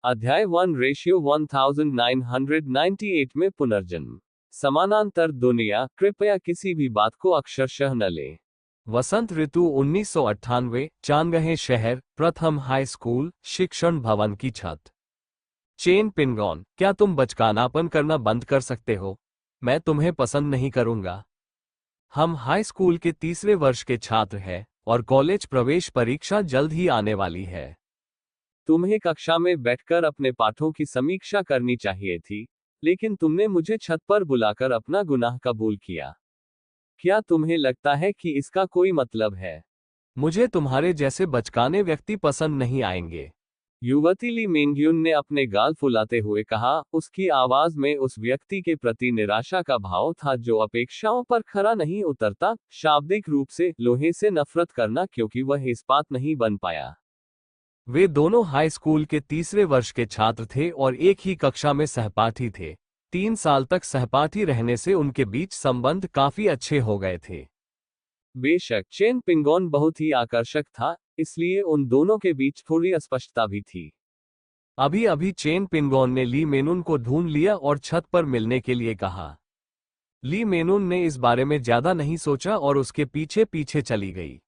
अध्याय 1 रेशियो 1998 में पुनर्जन्म। समानांतर दुनिया। कृपया किसी भी बात को अक्षरशः न लें। वसंत ऋतु 1998। चांगहे शहर। प्रथम हाई स्कूल शिक्षण भवन की छत। चेन पिनगॉन, क्या तुम बचकानापन करना बंद कर सकते हो? मैं तुम्हें पसंद नहीं करूंगा। हम हाई स्कूल के तीसरे वर्ष के छात्र हैं और कॉलेज प्रवेश परीक्षा जल्द ही आने वाली है। तुम्हें कक्षा में बैठकर अपने पाठों की समीक्षा करनी चाहिए थी, लेकिन तुमने मुझे छत पर बुलाकर अपना गुनाह कबूल किया। क्या तुम्हें लगता है कि इसका कोई मतलब है? मुझे तुम्हारे जैसे बचकाने व्यक्ति पसंद नहीं आएंगे। युवती ली मिंगयुन ने अपने गाल फुलाते हुए कहा। उसकी आवाज में उस व्यक्ति के प्रति निराशा का भाव था जो अपेक्षाओं पर खरा नहीं उतरता। शाब्दिक रूप से लोहे से नफरत करना, क्योंकि वह इस्पात नहीं बन पाया। वे दोनों हाई स्कूल के तीसरे वर्ष के छात्र थे और एक ही कक्षा में सहपाठी थे। 3 साल तक सहपाठी रहने से उनके बीच संबंध काफी अच्छे हो गए थे। बेशक चेन पिंगॉन बहुत ही आकर्षक था, इसलिए उन दोनों के बीच थोड़ी अस्पष्टता भी थी। अभी अभी चेन पिंगॉन ने ली मेनुन को ढूंढ लिया और छत पर मिलने के लिए कहा। ली मेनुन ने इस बारे में ज्यादा नहीं सोचा और उसके पीछे पीछे चली गई।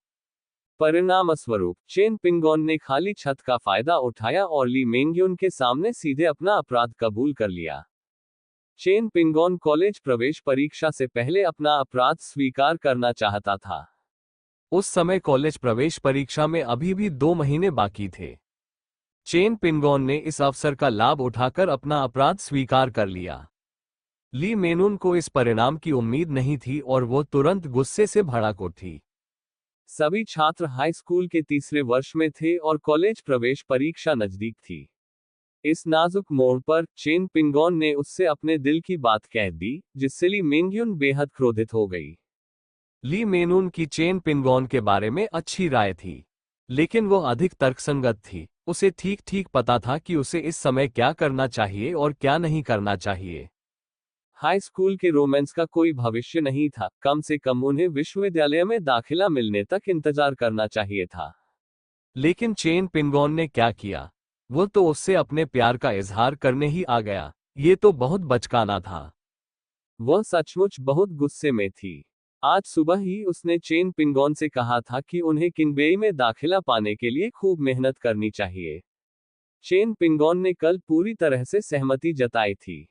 परिणामस्वरूप चेन पिंगॉन ने खाली छत का फायदा उठाया और ली मेंग्युन के सामने सीधे अपना अपराध कबूल कर लिया। चेन पिंगॉन कॉलेज प्रवेश परीक्षा से पहले अपना अपराध स्वीकार करना चाहता था। उस समय कॉलेज प्रवेश परीक्षा में अभी भी 2 महीने बाकी थे। चेन पिंगॉन ने इस अवसर का लाभ उठाकर अपना अपराध स्वीकार कर लिया। ली मेनुन को इस परिणाम की उम्मीद नहीं थी और वो तुरंत गुस्से से भड़क उठी। सभी छात्र हाई स्कूल के तीसरे वर्ष में थे और कॉलेज प्रवेश परीक्षा नजदीक थी। इस नाजुक मोड़ पर चेन पिंगॉन ने उससे अपने दिल की बात कह दी, जिससे ली मेंग्युन बेहद क्रोधित हो गई। ली मेनुन की चेन पिंगॉन के बारे में अच्छी राय थी, लेकिन वो अधिक तर्कसंगत थी। उसे ठीक ठीक पता था कि उसे इस समय क्या करना चाहिए और क्या नहीं करना चाहिए। हाई स्कूल के रोमांस का कोई भविष्य नहीं था, कम से कम उन्हें विश्वविद्यालय में दाखिला मिलने तक इंतजार करना चाहिए था। लेकिन चेन पिंगॉन ने क्या किया? वो तो उससे अपने प्यार का इजहार करने ही आ गया। ये तो बहुत बचकाना था। वह सचमुच बहुत गुस्से में थी। आज सुबह ही उसने चेन पिंगॉन से कहा था कि उन्हें किंगबेई में दाखिला पाने के लिए खूब मेहनत करनी चाहिए। चेन पिंगॉन ने कल पूरी तरह से सहमति जताई थी।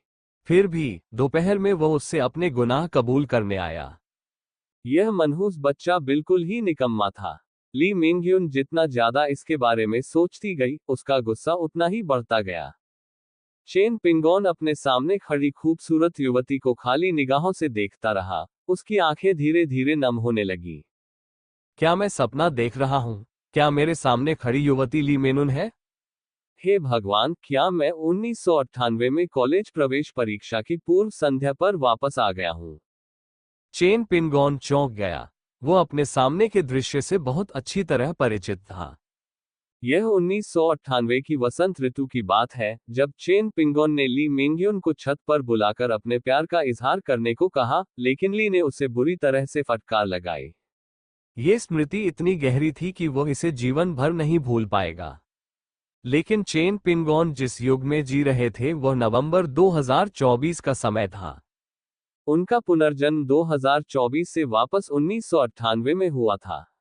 फिर भी दोपहर में वह उससे अपने गुनाह कबूल करने आया। यह मनहूस बच्चा बिल्कुल ही निकम्मा था। ली मिंगयुन जितना ज्यादा इसके बारे में सोचती गई, उसका गुस्सा उतना ही बढ़ता गया। चेन पिंगॉन अपने सामने खड़ी खूबसूरत युवती को खाली निगाहों से देखता रहा। उसकी आंखें धीरे धीरे नम होने लगी। क्या मैं सपना देख रहा हूं? क्या मेरे सामने खड़ी युवती ली मेनुन है? हे भगवान, क्या मैं 1998 में कॉलेज प्रवेश परीक्षा की पूर्व संध्या पर वापस आ गया हूं? चेन पिंगॉन चौंक गया। वो अपने सामने के दृश्य से बहुत अच्छी तरह परिचित था। यह 1998 की वसंत ऋतु की बात है, जब चेन पिंगॉन ने ली मिंगयुन को छत पर बुलाकर अपने प्यार का इजहार करने को कहा, लेकिन ली ने उसे बुरी तरह से फटकार लगाई। ये स्मृति इतनी गहरी थी कि वो इसे जीवन भर नहीं भूल पाएगा। लेकिन चेन पिंगॉन जिस युग में जी रहे थे वह नवंबर 2024 का समय था। उनका पुनर्जन्म 2024 से वापस 1998 में हुआ था।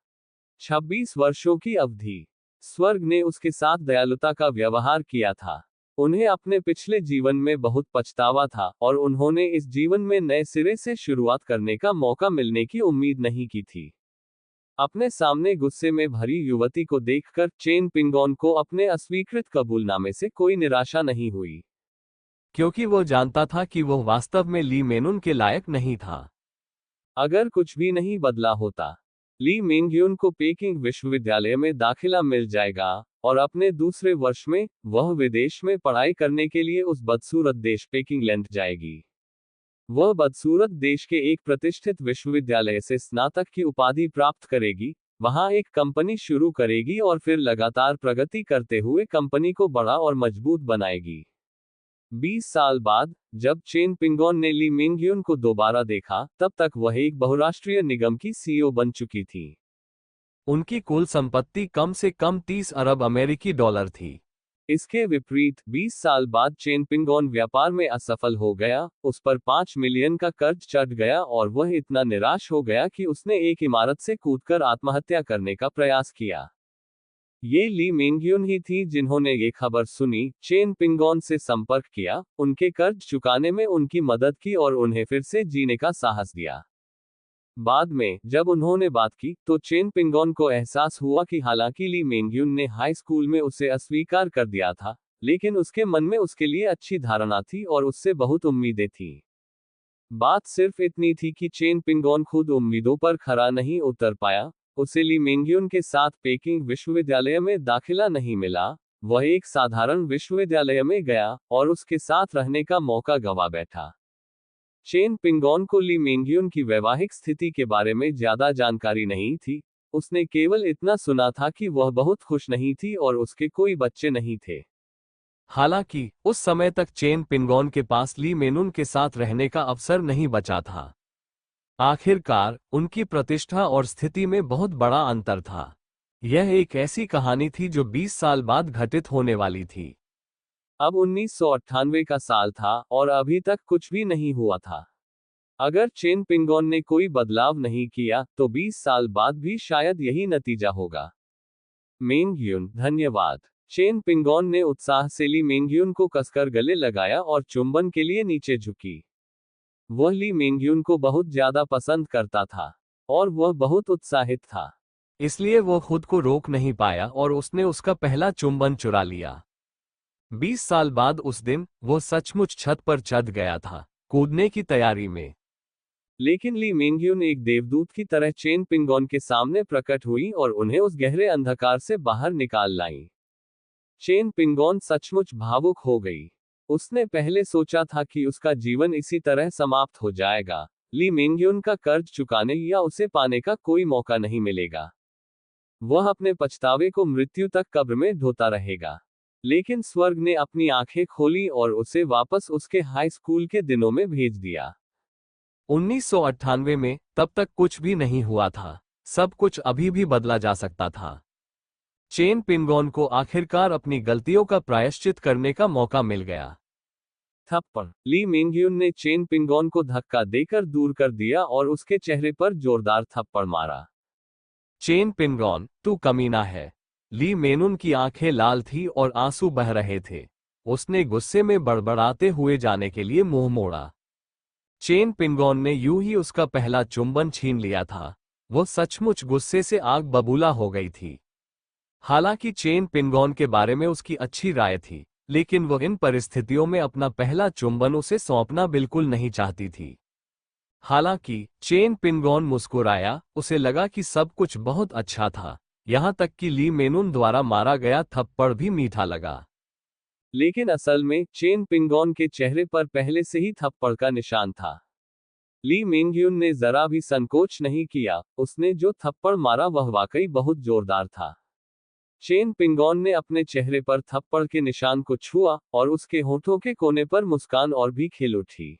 26 वर्षों की अवधि। स्वर्ग ने उसके साथ दयालुता का व्यवहार किया था। उन्हें अपने पिछले जीवन में बहुत पछतावा था और उन्होंने इस जीवन में नए सिरे से शुरुआत करने का मौका मिलने की उम्मीद नहीं की थी। अपने सामने गुस्से में भरी युवती को देखकर चेन पिंगॉन को अपने अस्वीकृत कबूलनामे से कोई निराशा नहीं हुई, क्योंकि वो जानता था कि वो वास्तव में ली मेनुन के लायक नहीं था। अगर कुछ भी नहीं बदला होता, ली मिंगयुन को पेकिंग विश्वविद्यालय में दाखिला मिल जाएगा और अपने दूसरे वर्ष में वह विदेश में पढ़ाई करने के लिए उस बदसूरत देश पेकिंग लैंड जाएगी। वह बदसूरत देश के एक प्रतिष्ठित विश्वविद्यालय से स्नातक की उपाधि प्राप्त करेगी, वहां एक कंपनी शुरू करेगी और फिर लगातार प्रगति करते हुए कंपनी को बड़ा और मजबूत बनाएगी। 20 साल बाद, जब चेन पिंगॉन ने ली मिंगयुन को दोबारा देखा, तब तक वह एक बहुराष्ट्रीय निगम की सीईओ बन चुकी थी। उनकी कुल संपत्ति कम से कम 30 अरब अमेरिकी डॉलर थी। इसके विपरीत 20 साल बाद चेन पिंगोन व्यापार में असफल हो गया, उस पर 5 मिलियन का कर्ज चढ़ गया और वह इतना निराश हो गया कि उसने एक इमारत से कूदकर आत्महत्या करने का प्रयास किया। ये ली मेंग्युन ही थी जिन्होंने ये खबर सुनी, चेन पिंगोन से संपर्क किया, उनके कर्ज चुकाने में उनकी मदद की और उन्हें फिर से जीने का साहस दिया। बाद में जब उन्होंने बात की तो चेन पिंगोन को एहसास हुआ कि हालांकि ली मेंग्युन ने हाई स्कूल में उसे अस्वीकार कर दिया था, लेकिन उसके मन में उसके लिए अच्छी धारणा थी और उससे बहुत उम्मीदें थीं। बात सिर्फ इतनी थी कि चेन पिंगोन खुद उम्मीदों पर खरा नहीं उतर पाया, उसे ली मेंग्युन के साथ पेकिंग विश्वविद्यालय में दाखिला नहीं मिला, वह एक साधारण विश्वविद्यालय में गया और उसके साथ रहने का मौका गंवा बैठा। चेन पिंगोन को ली मेंग्युन की वैवाहिक स्थिति के बारे में ज्यादा जानकारी नहीं थी, उसने केवल इतना सुना था कि वह बहुत खुश नहीं थी और उसके कोई बच्चे नहीं थे। हालांकि उस समय तक चेन पिंगोन के पास ली मेनुन के साथ रहने का अवसर नहीं बचा था। आखिरकार उनकी प्रतिष्ठा और स्थिति में बहुत बड़ा अंतर था। यह एक ऐसी कहानी थी जो 20 साल बाद घटित होने वाली थी। अब 1998 का साल था और अभी तक कुछ भी नहीं हुआ था। अगर चेन पिंगोन ने कोई बदलाव नहीं किया तो 20 साल बाद भी शायद यही नतीजा होगा। मेंग्युन, धन्यवाद। चेन पिंगोन ने उत्साह से ली मेंग्युन को कसकर गले लगाया और चुंबन के लिए नीचे झुकी। वह ली मेंग्युन को बहुत ज्यादा पसंद करता था और वह बहुत उत्साहित था, इसलिए वह खुद को रोक नहीं पाया और उसने उसका पहला चुंबन चुरा लिया। 20 साल बाद उस दिन वो सचमुच छत पर चढ़ गया था, कूदने की तैयारी में। लेकिन ली मेंग्युन एक देवदूत की तरह चेन पिंगोन के सामने प्रकट हुई और उन्हें उस गहरे अंधकार से बाहर निकाल लाई। चेन पिंगोन सचमुच भावुक हो गई। उसने पहले सोचा था कि उसका जीवन इसी तरह समाप्त हो जाएगा, ली मेंग्युन का कर्ज चुकाने या उसे पाने का कोई मौका नहीं मिलेगा। वह अपने पछतावे को मृत्यु तक कब्र में ढोता रहेगा। लेकिन स्वर्ग ने अपनी आंखें खोली और उसे वापस उसके हाई स्कूल के दिनों में भेज दिया। 1998 में तब तक कुछ भी नहीं हुआ था, सब कुछ अभी भी बदला जा सकता था। चेन पिंगोन को आखिरकार अपनी गलतियों का प्रायश्चित करने का मौका मिल गया। थप्पड़। ली मेंग्युन ने चेन पिंगोन को धक्का देकर दूर कर दिया और उसके चेहरे पर जोरदार थप्पड़ मारा। चेन पिंगोन, तू कमीना है। ली मेनुन की आंखें लाल थी और आंसू बह रहे थे। उसने गुस्से में बड़बड़ाते हुए जाने के लिए मुंह मोड़ा। चेन पिंगोन ने यूं ही उसका पहला चुंबन छीन लिया था। वो सचमुच गुस्से से आग बबूला हो गई थी। हालांकि चेन पिंगोन के बारे में उसकी अच्छी राय थी, लेकिन वो इन परिस्थितियों में अपना पहला चुंबन उसे सौंपना बिल्कुल नहीं चाहती थी। हालांकि चेन पिंगोन मुस्कुराया, उसे लगा कि सब कुछ बहुत अच्छा था, यहां तक कि ली मेनुन द्वारा मारा गया थप्पड़ भी मीठा लगा। लेकिन असल में चेन पिंगोन के चेहरे पर पहले से ही थप्पड़ का निशान था। ली मेंग्युन ने जरा भी संकोच नहीं किया, उसने जो थप्पड़ मारा वह वाकई बहुत जोरदार था। चेन पिंगोन ने अपने चेहरे पर थप्पड़ के निशान को छुआ और उसके होठों के कोने पर मुस्कान और भी खिल उठी।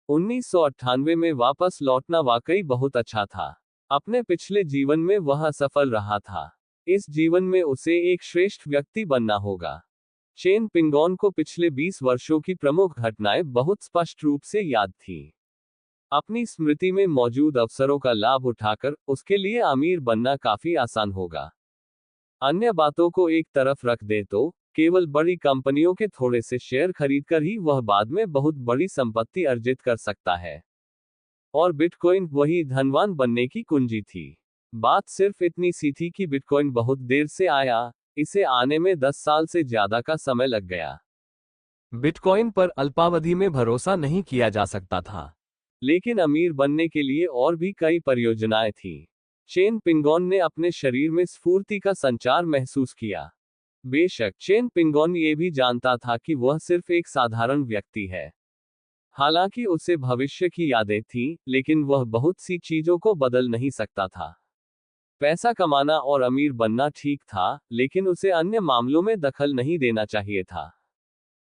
1998 में वापस लौटना वाकई बहुत अच्छा था। अपने पिछले जीवन में वह असफल रहा था। इस जीवन में उसे एक श्रेष्ठ व्यक्ति बनना होगा। चेन पिंगोन को पिछले 20 वर्षों की प्रमुख घटनाएं बहुत स्पष्ट रूप से याद थीं। अपनी स्मृति में मौजूद अवसरों का लाभ उठाकर उसके लिए अमीर बनना काफी आसान होगा। अन्य बातों को एक तरफ रख दे तो केवल बड़ी कंपनियों के थोड़े से शेयर खरीदकर ही वह बाद में बहुत बड़ी संपत्ति अर्जित कर सकता है। और बिटकॉइन वही धनवान बनने की कुंजी थी। बात सिर्फ इतनी सी थी कि बिटकॉइन बहुत देर से आया, इसे आने में 10 साल से ज्यादा का समय लग गया। बिटकॉइन पर अल्पावधि में भरोसा नहीं किया जा सकता था, लेकिन अमीर बनने के लिए और भी कई परियोजनाएं थीं। चेन पिंगोन ने अपने शरीर में स्फूर्ति का संचार महसूस किया। बेशक चेन पिंगोन ये भी जानता था कि वह सिर्फ एक साधारण व्यक्ति है। हालांकि उसे भविष्य की यादें थीं, लेकिन वह बहुत सी चीजों को बदल नहीं सकता था। पैसा कमाना और अमीर बनना ठीक था, लेकिन उसे अन्य मामलों में दखल नहीं देना चाहिए था।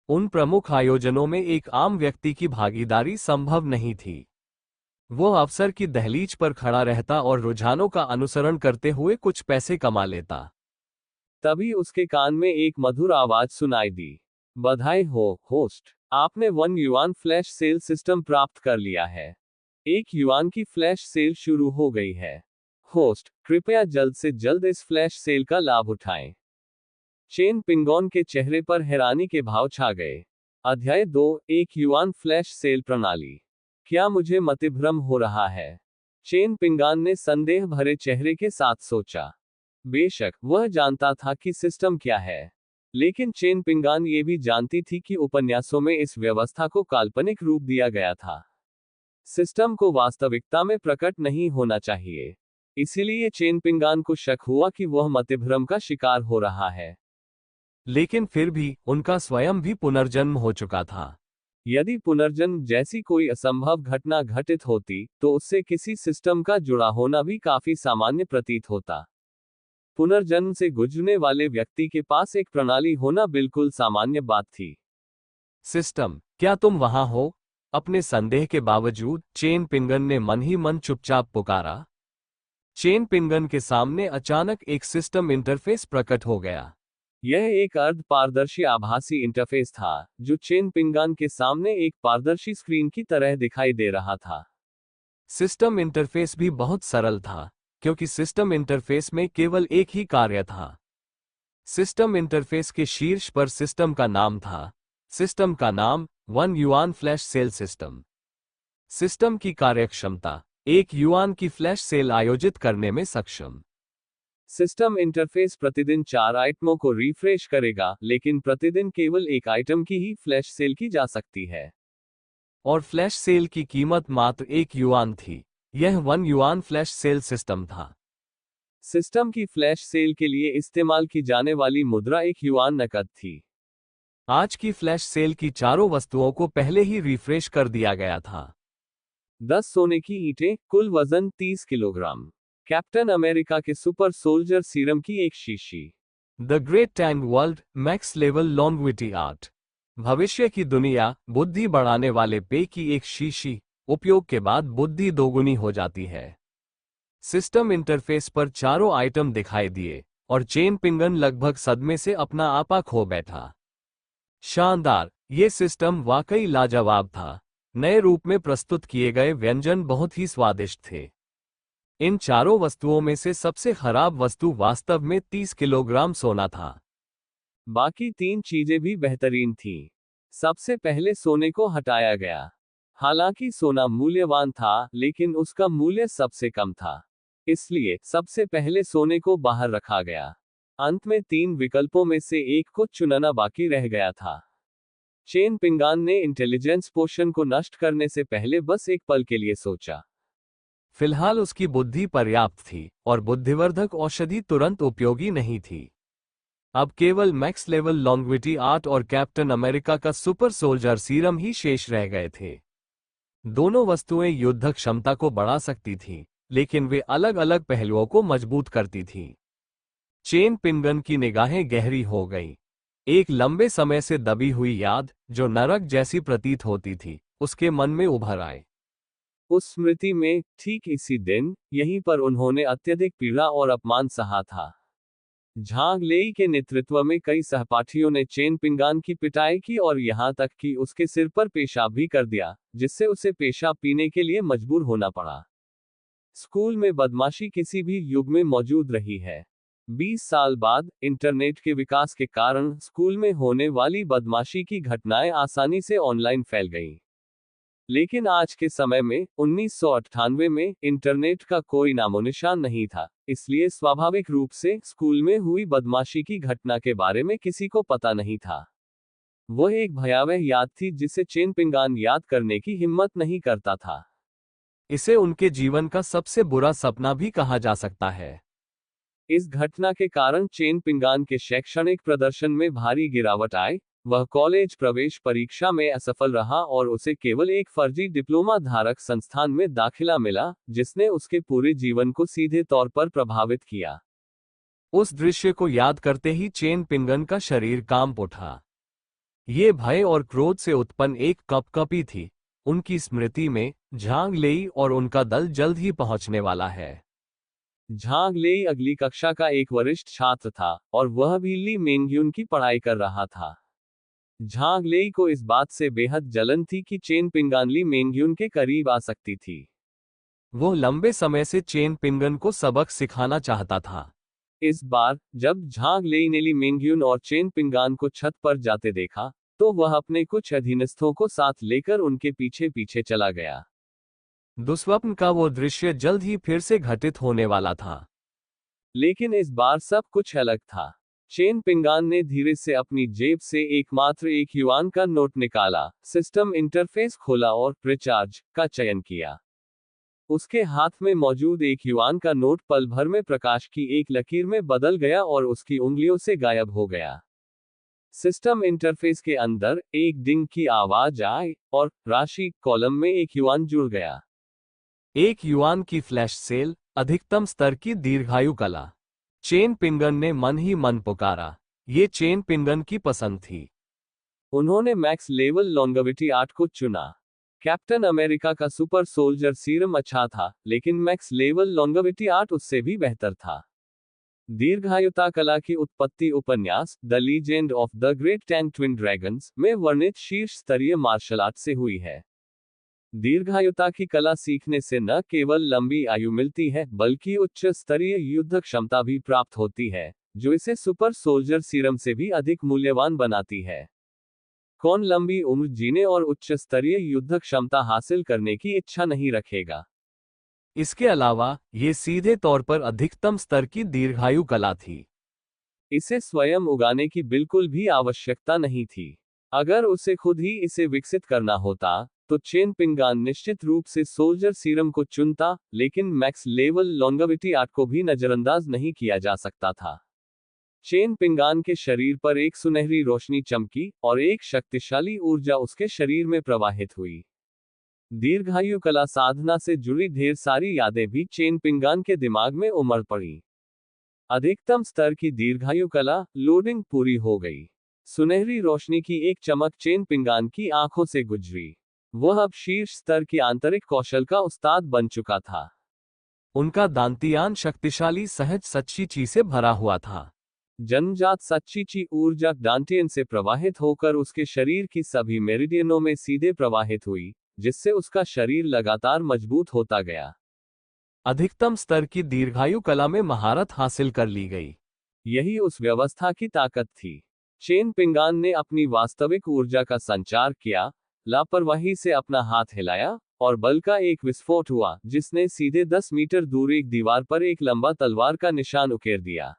उन प्रमुख आयोजनों में एक आम व्यक्ति की भागीदारी संभव नहीं थी। वो अवसर की दहलीज पर खड़ा रहता और रुझानों का अनुसरण करते हुए कुछ पैसे कमा लेता। तभी उसके कान में एक मधुर आवाज सुनाई दी। बधाई हो, होस्ट, आपने 1 युआन फ्लैश सेल सिस्टम प्राप्त कर लिया है। 1 युआन की फ्लैश सेल शुरू हो गई है। होस्ट, कृपया जल्द से जल्द इस फ्लैश सेल का लाभ उठाएं। चेन पिंगॉन के चेहरे पर हैरानी के भाव छा गए। अध्याय 2, 1 युआन फ्लैश सेल प्रणाली। क्या मुझे मतिभ्रम हो रहा है? चेन पिंगान ने संदेह भरे चेहरे के साथ सोचा। बेशक वह जानता था कि सिस्टम क्या है, लेकिन चेन पिंगान ये भी जानती थी कि उपन्यासों में इस व्यवस्था को काल्पनिक रूप दिया गया था। सिस्टम को वास्तविकता में प्रकट नहीं होना चाहिए। इसीलिए चेन पिंगान को शक हुआ कि वह मतिभ्रम का शिकार हो रहा है। लेकिन फिर भी उनका स्वयं भी पुनर्जन्म हो चुका था। यदि पुनर्जन्म जैसी कोई असंभव घटना घटित होती, तो उससे किसी सिस्टम का जुड़ा होना भी काफी सामान्य प्रतीत होता। पुनर्जन्म से गुजरने वाले व्यक्ति के पास एक प्रणाली होना बिल्कुल सामान्य बात थी। सिस्टम, क्या तुम वहां हो? अपने संदेह के बावजूद चेन पिंगन ने मन ही मन चुपचाप पुकारा। चेन पिंगन के सामने अचानक एक सिस्टम इंटरफेस प्रकट हो गया। यह एक अर्ध पारदर्शी आभासी इंटरफेस था, जो चेन पिंगान के सामने एक पारदर्शी स्क्रीन की तरह दिखाई दे रहा था। सिस्टम इंटरफेस भी बहुत सरल था, क्योंकि सिस्टम इंटरफेस में केवल एक ही कार्य था। सिस्टम इंटरफेस के शीर्ष पर सिस्टम का नाम था। सिस्टम का नाम 1 yuan flash sale system. System की कार्यक्षमता 1 युआन की फ्लैश सेल आयोजित करने में सक्षम। सिस्टम इंटरफेस प्रतिदिन 4 आइटमों को रिफ्रेश करेगा, लेकिन प्रतिदिन केवल एक आइटम की ही फ्लैश सेल की जा सकती है। और फ्लैश सेल की कीमत मात्र 1 युआन थी। यह 1 युआन फ्लैश सेल सिस्टम था। सिस्टम की फ्लैश सेल के लिए इस्तेमाल की जाने वाली मुद्रा 1 युआन नकद थी। आज की फ्लैश सेल की चारों वस्तुओं को पहले ही रिफ्रेश कर दिया गया था। 10 सोने की ईंटें, कुल वजन 30 किलोग्राम। कैप्टन अमेरिका के सुपर सोल्जर सीरम की एक शीशी। The great Tang world max level longevity art. भविष्य की दुनिया बुद्धि बढ़ाने वाले पेय की एक शीशी। उपयोग के बाद बुद्धि दोगुनी हो जाती है। सिस्टम इंटरफेस पर चारों आइटम दिखाई दिए, और चेन पिंगन लगभग सदमे से अपना आपा खो बैठा। शानदार, ये सिस्टम वाकई लाजवाब था। नए रूप में प्रस्तुत किए गए व्यंजन बहुत ही स्वादिष्ट थे। इन चारों वस्तुओं में से सबसे खराब वस्तु वास्तव में 30 किलोग्राम सोना था। बाकी 3 चीजें भी बेहतरीन थीं। सबसे पहले सोने को हटाया गया। हालांकि सोना मूल्यवान था, लेकिन उसका मूल्य सबसे कम था। इसलिए सबसे पहले सोने को बाहर रखा गया। अंत में 3 विकल्पों में से एक को चुनना बाकी रह गया था। चेन पिंगान ने इंटेलिजेंस पोशन को नष्ट करने से पहले बस एक पल के लिए सोचा। फिलहाल उसकी बुद्धि पर्याप्त थी, और बुद्धिवर्धक औषधि तुरंत उपयोगी नहीं थी। अब केवल मैक्स लेवल लॉन्गविटी आर्ट और कैप्टन अमेरिका का सुपर सोल्जर सीरम ही शेष रह गए थे। दोनों वस्तुएं युद्ध क्षमता को बढ़ा सकती थीं, लेकिन वे अलग अलग पहलुओं को मजबूत करती थीं। चेन पिंगन की निगाहें गहरी हो गईं। एक लंबे समय से दबी हुई याद, जो नरक जैसी प्रतीत होती थी, उसके मन में उभर आए। उस स्मृति में, ठीक इसी दिन, यहीं पर उन्होंने अत्यधिक पीड़ा और अपमान सहा था। झांग लेई के नेतृत्व में कई सहपाठियों ने चेन पिंगान की पिटाई की और यहां तक कि उसके सिर पर पेशाब भी कर दिया, जिससे उसे पेशाब पीने के लिए मजबूर होना पड़ा। स्कूल में बदमाशी किसी भी युग में मौजूद रही है। 20 साल बाद, इंटरनेट के विकास के कारण स्कूल में होने वाली बदमाशी की घटनाएं आसानी से ऑनलाइन फैल गईं। लेकिन आज के समय में, 1998 में, इंटरनेट का कोई नामोनिशान नहीं था, इसलिए स्वाभाविक रूप से स्कूल में हुई बदमाशी की घटना के बारे में किसी को पता नहीं था। वह एक भयावह याद थी जिसे चेन पिंगान याद करने की हिम्मत नहीं करता था। इसे उनके जीवन का सबसे बुरा सपना भी कहा जा सकता है। इस घटना के कारण चेन पिंगान के शैक्षणिक प्रदर्शन में भारी गिरावट आई। वह कॉलेज प्रवेश परीक्षा में असफल रहा और उसे केवल एक फर्जी डिप्लोमा धारक संस्थान में दाखिला मिला, जिसने उसके पूरे जीवन को सीधे तौर पर प्रभावित किया। उस दृश्य को याद करते ही चेन पिंगन का शरीर कांप उठा। ये भय और क्रोध से उत्पन्न एक कपकपी थी। उनकी स्मृति में झांग लेई और उनका दल जल्द ही पहुंचने वाला है। झांग लेई अगली कक्षा का एक वरिष्ठ छात्र था और वह भी ली मेंग्यून की पढ़ाई कर रहा था। झांग लेई को इस बात से बेहद जलन थी कि चेन पिंगान ली मेंग्यून के करीब आ सकती थी। वो लंबे समय से चेन पिंगन को सबक सिखाना चाहता था। इस बार जब झांग लेई ने ली मेंग्यून और चेन पिंगान को छत पर जाते देखा, तो वह अपने कुछ अधीनस्थों को साथ लेकर उनके पीछे पीछे चला गया। दुस्वप्न का वो दृश्य जल्द ही फिर से घटित होने वाला था। लेकिन इस बार सब कुछ अलग था। चेन पिंगान ने धीरे से अपनी जेब से एकमात्र एक युआन का नोट निकाला, सिस्टम इंटरफेस खोला और रिचार्ज का चयन किया। उसके हाथ में मौजूद एक युआन का नोट पल भर में प्रकाश की एक लकीर में बदल गया और उसकी उंगलियों से गायब हो गया। सिस्टम इंटरफेस के अंदर एक डिंग की आवाज आई और राशि कॉलम में एक युआन जुड़ गया। एक युआन की फ्लैश सेल, अधिकतम स्तर की दीर्घायु कला। चेन पिंगन ने मन ही मन पुकारा। ये चेन पिंगन की पसंद थी। उन्होंने मैक्स लेवल लॉन्गेविटी 8 को चुना। कैप्टन अमेरिका का सुपर सोल्जर सीरम अच्छा था, लेकिन मैक्स लेवल लॉन्गेविटी 8 उससे भी बेहतर था। दीर्घायुता कला की उत्पत्ति उपन्यास the legend of the great Tang twin dragons में वर्णित शीर्ष स्तरीय मार्शल आर्ट से हुई है। दीर्घायुता की कला सीखने से न केवल लंबी आयु मिलती है, बल्कि उच्च स्तरीय युद्ध क्षमता भी प्राप्त होती है, जो इसे सुपर सोल्जर सीरम से भी अधिक मूल्यवान बनाती है। कौन लंबी उम्र जीने और उच्च स्तरीय युद्ध क्षमता हासिल करने की इच्छा नहीं रखेगा? इसके अलावा ये सीधे तौर पर अधिकतम स्तर की दीर्घायु कला थी। इसे स्वयं उगाने की बिल्कुल भी आवश्यकता नहीं थी। अगर उसे खुद ही इसे विकसित करना होता, तो चेन पिंगान निश्चित रूप से सोल्जर सीरम को चुनता, लेकिन मैक्स लेवल लॉन्गेविटी 8 को भी नजरअंदाज नहीं किया जा सकता था। चेन पिंगान के शरीर पर एक सुनहरी रोशनी चमकी और एक शक्तिशाली ऊर्जा उसके शरीर में प्रवाहित हुई। दीर्घायु कला साधना से जुड़ी ढेर सारी यादें भी चेन पिंगान के दिमाग में उमड़ पड़ी। अधिकतम स्तर की दीर्घायु कला लोडिंग पूरी हो गई। सुनहरी रोशनी की एक चमक चेन पिंगान की आंखों से गुजरी। वह अब शीर्ष स्तर की आंतरिक कौशल का उस्ताद बन चुका था। उनका दांतियान शक्तिशाली सहज सच्ची से भरा हुआ था। जन्मजात सच्ची ऊर्जा दांतियन से प्रवाहित होकर उसके शरीर की सभी मेरिडियनों में सीधे प्रवाहित हुई, जिससे उसका शरीर लगातार मजबूत होता गया। अधिकतम स्तर की दीर्घायु कला में महारत हासिल कर ली गई। यही उस व्यवस्था की ताकत थी। चेन पिंगान ने अपनी वास्तविक ऊर्जा का संचार किया, लापरवाही से अपना हाथ हिलाया, और बल का एक विस्फोट हुआ, जिसने सीधे 10 मीटर दूर एक दीवार पर एक लंबा तलवार का निशान उकेर दिया।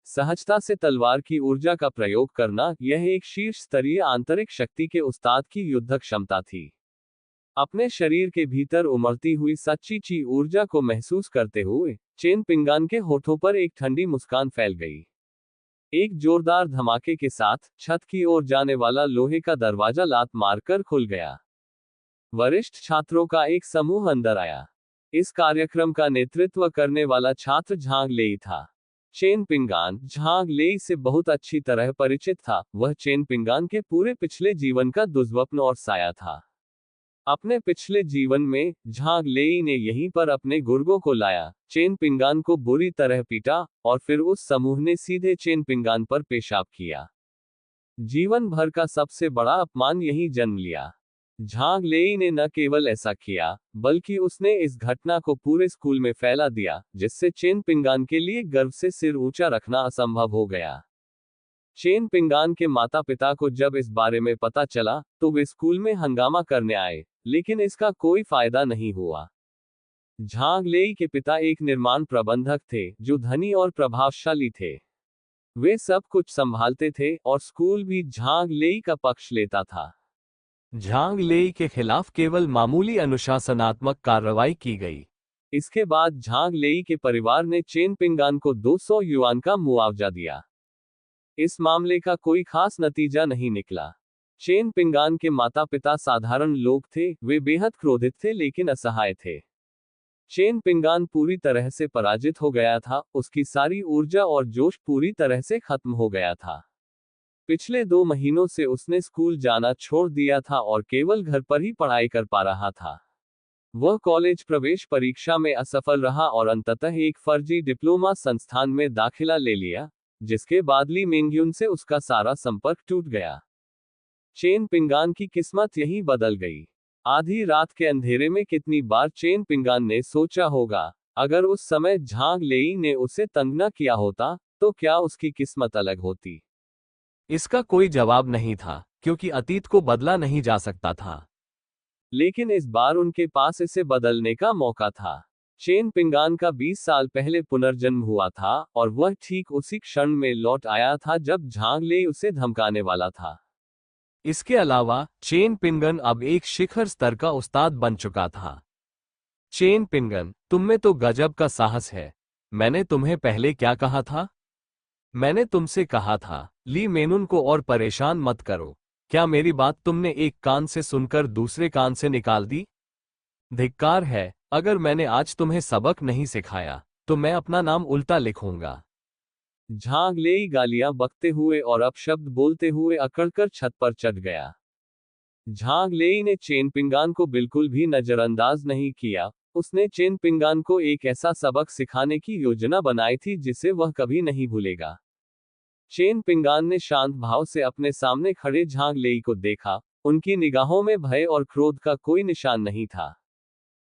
सहजता से तलवार की ऊर्जा का प्रयोग करना, यह एक शीर्ष स्तरीय आंतरिक शक्ति के उस्ताद की युद्ध क्षमता थी। अपने शरीर के भीतर उमड़ती हुई सच्ची ऊर्जा को महसूस करते हुए चेन पिंगान के होठों पर एक ठंडी मुस्कान फैल गई। एक जोरदार धमाके के साथ छत की ओर जाने वाला लोहे का दरवाजा लात मारकर खुल गया। वरिष्ठ छात्रों का एक समूह अंदर आया। इस कार्यक्रम का नेतृत्व करने वाला छात्र झांग लेई था। चेन पिंगान झांग लेई से बहुत अच्छी तरह परिचित था। वह चेन पिंगान के पूरे पिछले जीवन का दुर्स्वप्न और साया था। अपने पिछले जीवन में झांग लेई ने यहीं पर अपने गुर्गों को लाया, चेन पिंगान को बुरी तरह पीटा, और फिर उस समूह ने सीधे चेन पिंगान पर पेशाब किया। जीवन भर का सबसे बड़ा अपमान यहीं जन्म लिया। झांग लेई ने न केवल ऐसा किया, बल्कि उसने इस घटना को पूरे स्कूल में फैला दिया, जिससे चेन पिंगान के लिए गर्व से सिर ऊंचा रखना असंभव हो गया। चेन पिंगान के माता पिता को जब इस बारे में पता चला, तो वे स्कूल में हंगामा करने आए, लेकिन इसका कोई फायदा नहीं हुआ। झांग लेई के पिता एक निर्माण प्रबंधक थे, जो धनी और प्रभावशाली थे। वे सब कुछ संभालते थे, और स्कूल भी झांग लेई का पक्ष लेता था। झांग लेई के खिलाफ केवल मामूली अनुशासनात्मक कार्रवाई की गई। इसके बाद झांग लेई के परिवार ने चेन पिंगान को 200 युआन का मुआवजा दिया। इस मामले का कोई खास नतीजा नहीं निकला। चेन पिंगान के माता पिता साधारण लोग थे, वे बेहद क्रोधित थे लेकिन असहाय थे। चेन पिंगान पूरी तरह से पराजित हो गया था, उसकी सारी ऊर्जा और जोश पूरी तरह से खत्म हो गया था। पिछले 2 महीनों से उसने स्कूल जाना छोड़ दिया था और केवल घर पर ही पढ़ाई कर पा रहा था। वह कॉलेज प्रवेश परीक्षा में असफल रहा और अंततः एक फर्जी डिप्लोमा संस्थान में दाखिला ले लिया, जिसके बाद ली मिंगयुन से उसका सारा संपर्क टूट गया। चेन पिंगान की किस्मत यही बदल गई। आधी रात के अंधेरे में कितनी बार चेन पिंगान ने सोचा होगा, अगर उस समय झांग लेई ने उसे तंग न किया होता, तो क्या उसकी किस्मत अलग होती। इसका कोई जवाब नहीं था, क्योंकि अतीत को बदला नहीं जा सकता था। लेकिन इस बार उनके पास इसे बदलने का मौका था। चेन पिंगान का 20 साल पहले पुनर्जन्म हुआ था, और वह ठीक उसी क्षण में लौट आया था जब झांग ले उसे धमकाने वाला था। इसके अलावा चेन पिंगन अब एक शिखर स्तर का उस्ताद बन चुका था। चेन पिंगन, तुम में तो गजब का साहस है। मैंने तुम्हें पहले क्या कहा था? मैंने तुमसे कहा था, ली मेनुन को और परेशान मत करो। क्या मेरी बात तुमने एक कान से सुनकर दूसरे कान से निकाल दी? धिक्कार है, अगर मैंने आज तुम्हें सबक नहीं सिखाया, तो मैं अपना नाम उल्टा लिखूंगा। झांग लेई गालियां बकते हुए और अपशब्द बोलते हुए अकड़कर छत पर चढ़ गया। झांग लेई ने चेन पिंगान को बिल्कुल भी नजरअंदाज नहीं किया। उसने चेन पिंगान को एक ऐसा सबक सिखाने की योजना बनाई थी जिसे वह कभी नहीं भूलेगा। चेन पिंगान ने शांत भाव से अपने सामने खड़े झांग लेई को देखा। उनकी निगाहों में भय और क्रोध का कोई निशान नहीं था,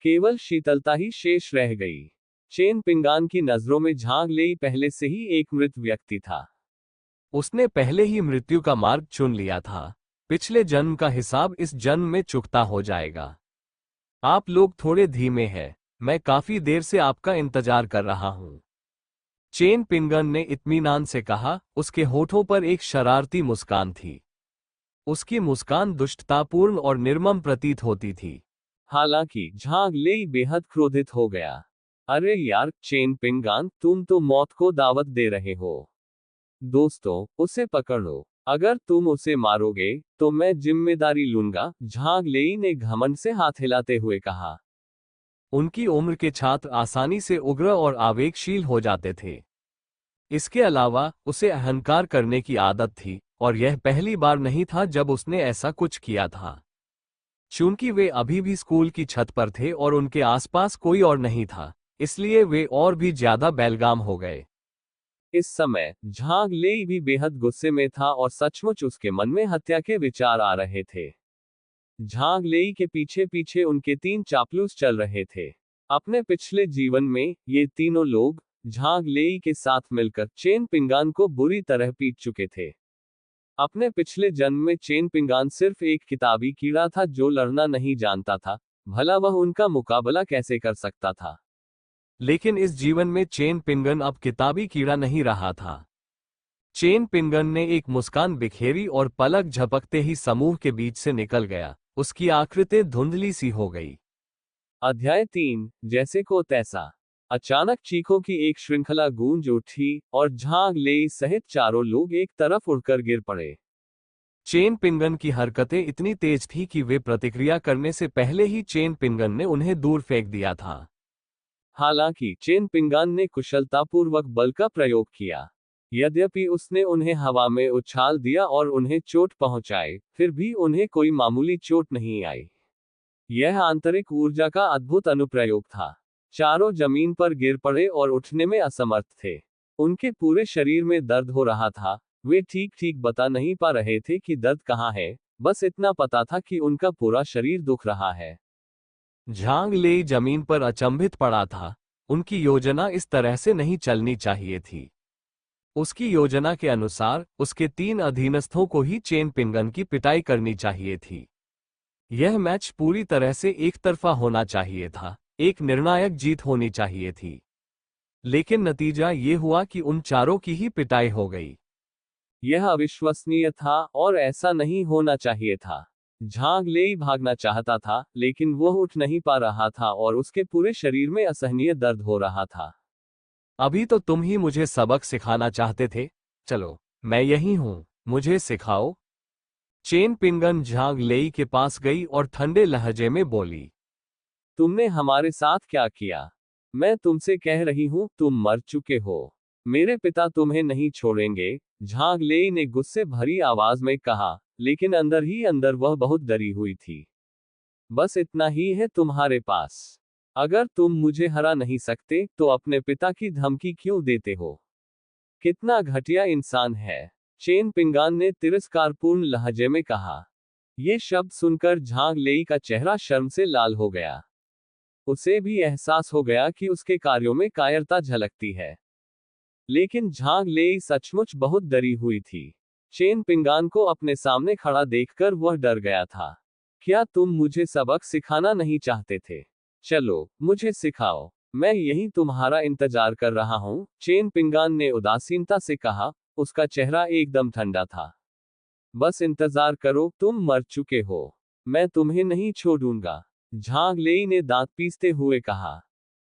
केवल शीतलता ही शेष रह गई। चेन पिंगान की नजरों में झांग लेई पहले से ही एक मृत व्यक्ति था। उसने पहले ही मृत्यु का मार्ग चुन लिया था। पिछले जन्म का हिसाब इस जन्म में चुकता हो जाएगा। आप लोग थोड़े धीमे हैं, मैं काफी देर से आपका इंतजार कर रहा हूं। चेन पिंगन ने इत्मीनान से कहा। उसके होठों पर एक शरारती मुस्कान थी। उसकी मुस्कान दुष्टतापूर्ण और निर्मम प्रतीत होती थी। हालांकि झांग लेई बेहद क्रोधित हो गया। अरे यार चेन पिंगान, तुम तो मौत को दावत दे रहे हो। दोस्तों, उसे पकड़ लो। अगर तुम उसे मारोगे, तो मैं जिम्मेदारी लूंगा, झांग लेई ने घमंड से हाथ हिलाते हुए कहा। उनकी उम्र के छात्र आसानी से उग्र और आवेगशील हो जाते थे। इसके अलावा उसे अहंकार करने की आदत थी, और यह पहली बार नहीं था जब उसने ऐसा कुछ किया था। चूंकि वे अभी भी स्कूल की छत पर थे और उनके आसपास कोई और नहीं था, इसलिए वे और भी ज्यादा बेलगाम हो गए। इस समय झांग लेई भी बेहद गुस्से में था और सचमुच उसके मन में हत्या के विचार आ रहे थे। झांग लेई के पीछे पीछे उनके 3 चापलूस चल रहे थे। अपने पिछले जीवन में ये तीनों लोग झांग लेई के साथ मिलकर चेन पिंगान को बुरी तरह पीट चुके थे। अपने पिछले जन्म में चेन पिंगान सिर्फ एक किताबी कीड़ा था जो लड़ना नहीं जानता था, भला वह उनका मुकाबला कैसे कर सकता था। लेकिन इस जीवन में चेन पिंगन अब किताबी कीड़ा नहीं रहा था। चेन पिंगन ने एक मुस्कान बिखेरी और पलक झपकते ही समूह के बीच से निकल गया। उसकी आकृति धुंधली सी हो गई। अध्याय 3, जैसे को तैसा। अचानक चीखों की एक श्रृंखला गूंज उठी और झांग लेई सहित चारों लोग एक तरफ उड़कर गिर पड़े। चेन पिंगन की हरकतें इतनी तेज थी कि वे प्रतिक्रिया करने से पहले ही चेन पिंगन ने उन्हें दूर फेंक दिया था। हालांकि चेन पिंगान ने कुशलतापूर्वक बल का प्रयोग किया। यद्यपि उसने उन्हें हवा में उछाल दिया और उन्हें चोट पहुंचाई, फिर भी उन्हें कोई मामूली चोट नहीं आई। यह आंतरिक ऊर्जा का अद्भुत अनुप्रयोग था। चारों जमीन पर गिर पड़े और उठने में असमर्थ थे। उनके पूरे शरीर में दर्द हो रहा था। वे ठीक ठीक बता नहीं पा रहे थे कि दर्द कहाँ है, बस इतना पता था कि उनका पूरा शरीर दुख रहा है। झांग लेई जमीन पर अचंभित पड़ा था। उनकी योजना इस तरह से नहीं चलनी चाहिए थी। उसकी योजना के अनुसार उसके 3 अधीनस्थों को ही चेन पिंगन की पिटाई करनी चाहिए थी। यह मैच पूरी तरह से एक तरफा होना चाहिए था, एक निर्णायक जीत होनी चाहिए थी। लेकिन नतीजा ये हुआ कि उन चारों की ही पिटाई हो गई। यह अविश्वसनीय था और ऐसा नहीं होना चाहिए था। झांग लेई भागना चाहता था, लेकिन वह उठ नहीं पा रहा था और उसके पूरे शरीर में असहनीय दर्द हो रहा था। अभी तो तुम ही मुझे सबक सिखाना चाहते थे। चलो, मैं यही हूं, मुझे सिखाओ। चेन पिंगन झांग लेई के पास गई और ठंडे लहजे में बोली, तुमने हमारे साथ क्या किया? मैं तुमसे कह रही हूं, तुम मर चुके हो। मेरे पिता तुम्हें नहीं छोड़ेंगे, झांग लेई ने गुस्से भरी आवाज में कहा, लेकिन अंदर ही अंदर वह बहुत डरी हुई थी। बस इतना ही है तुम्हारे पास। अगर तुम मुझे हरा नहीं सकते तो अपने पिता की धमकी क्यों देते हो? कितना घटिया इंसान है, चेन पिंगान ने तिरस्कारपूर्ण लहजे में कहा। ये शब्द सुनकर झांग लेई का चेहरा शर्म से लाल हो गया। उसे भी एहसास हो गया कि उसके कार्यों में कायरता झलकती है। लेकिन झांग लेई सचमुच बहुत डरी हुई थी। चेन पिंगान को अपने सामने खड़ा देखकर वह डर गया था। क्या तुम मुझे सबक सिखाना नहीं चाहते थे? चलो, मुझे सिखाओ, मैं यहीं तुम्हारा इंतजार कर रहा हूं, चेन पिंगान ने उदासीनता से कहा। उसका चेहरा एकदम ठंडा था। बस इंतजार करो, तुम मर चुके हो। मैं तुम्हें नहीं छोड़ूंगा, झांग लेई ने दांत पीसते हुए कहा।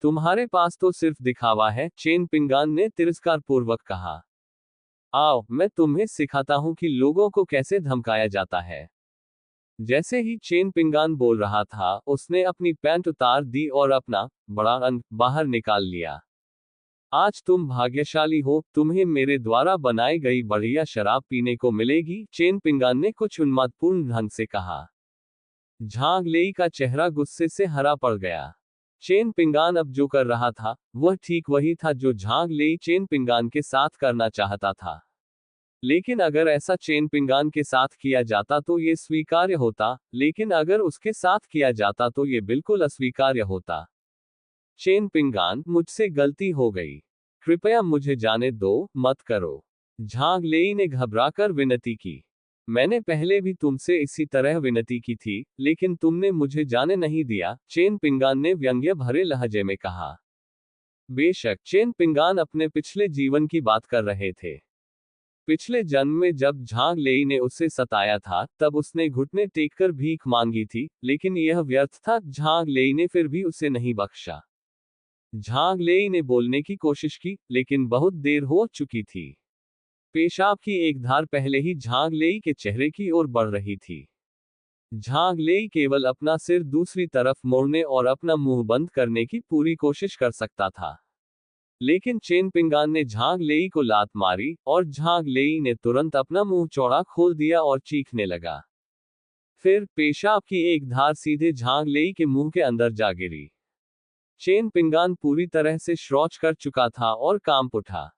तुम्हारे पास तो सिर्फ दिखावा है, चेन पिंगान ने तिरस्कारपूर्वक कहा। आओ, मैं तुम्हें सिखाता हूं कि लोगों को कैसे धमकाया जाता है। जैसे ही चेन पिंगान बोल रहा था, उसने अपनी पैंट उतार दी और अपना बड़ा अंग बाहर निकाल लिया। आज तुम भाग्यशाली हो, तुम्हें मेरे द्वारा बनाई गई बढ़िया शराब पीने को मिलेगी, चेन पिंगान ने कुछ उन्मादपूर्ण ढंग से कहा। झांग लेई का चेहरा गुस्से से हरा पड़ गया। चेन पिंगान अब जो कर रहा था, वह ठीक वही था जो झांग लेई चेन पिंगान के साथ करना चाहता था। लेकिन अगर ऐसा चेन पिंगान के साथ किया जाता तो ये स्वीकार्य होता, लेकिन अगर उसके साथ किया जाता तो ये बिल्कुल अस्वीकार्य होता। चेन पिंगान, मुझसे गलती हो गई। कृपया मुझे जाने दो, मत करो। झांग लेई ने घबराकर विनती की। मैंने पहले भी तुमसे इसी तरह विनती की थी, लेकिन तुमने मुझे जाने नहीं दिया, चेन पिंगान ने व्यंग्य भरे लहजे में कहा। बेशक, चेन पिंगान अपने पिछले जीवन की बात कर रहे थे। पिछले जन्म में जब झांग लेई ने उसे सताया था, तब उसने घुटने टेककर भीख मांगी थी, लेकिन यह व्यर्थ था, झांग लेई ने फिर भी उसे नहीं बख्शा। झांग लेई ने बोलने की कोशिश की, लेकिन बहुत देर हो चुकी थी। पेशाब की एक धार पहले ही झांग लेई के चेहरे की ओर बढ़ रही थी। झांग लेई केवल अपना सिर दूसरी तरफ मोड़ने और अपना मुंह बंद करने की पूरी कोशिश कर सकता था। लेकिन चेन पिंगान ने झांग लेई को लात मारी, और झांग लेई ने तुरंत अपना मुंह चौड़ा खोल दिया और चीखने लगा। फिर पेशाब की एक धार सीधे झांग लेई के मुंह के अंदर जा गिरी। चेन पिंगान पूरी तरह से शौच कर चुका था और कांप उठा।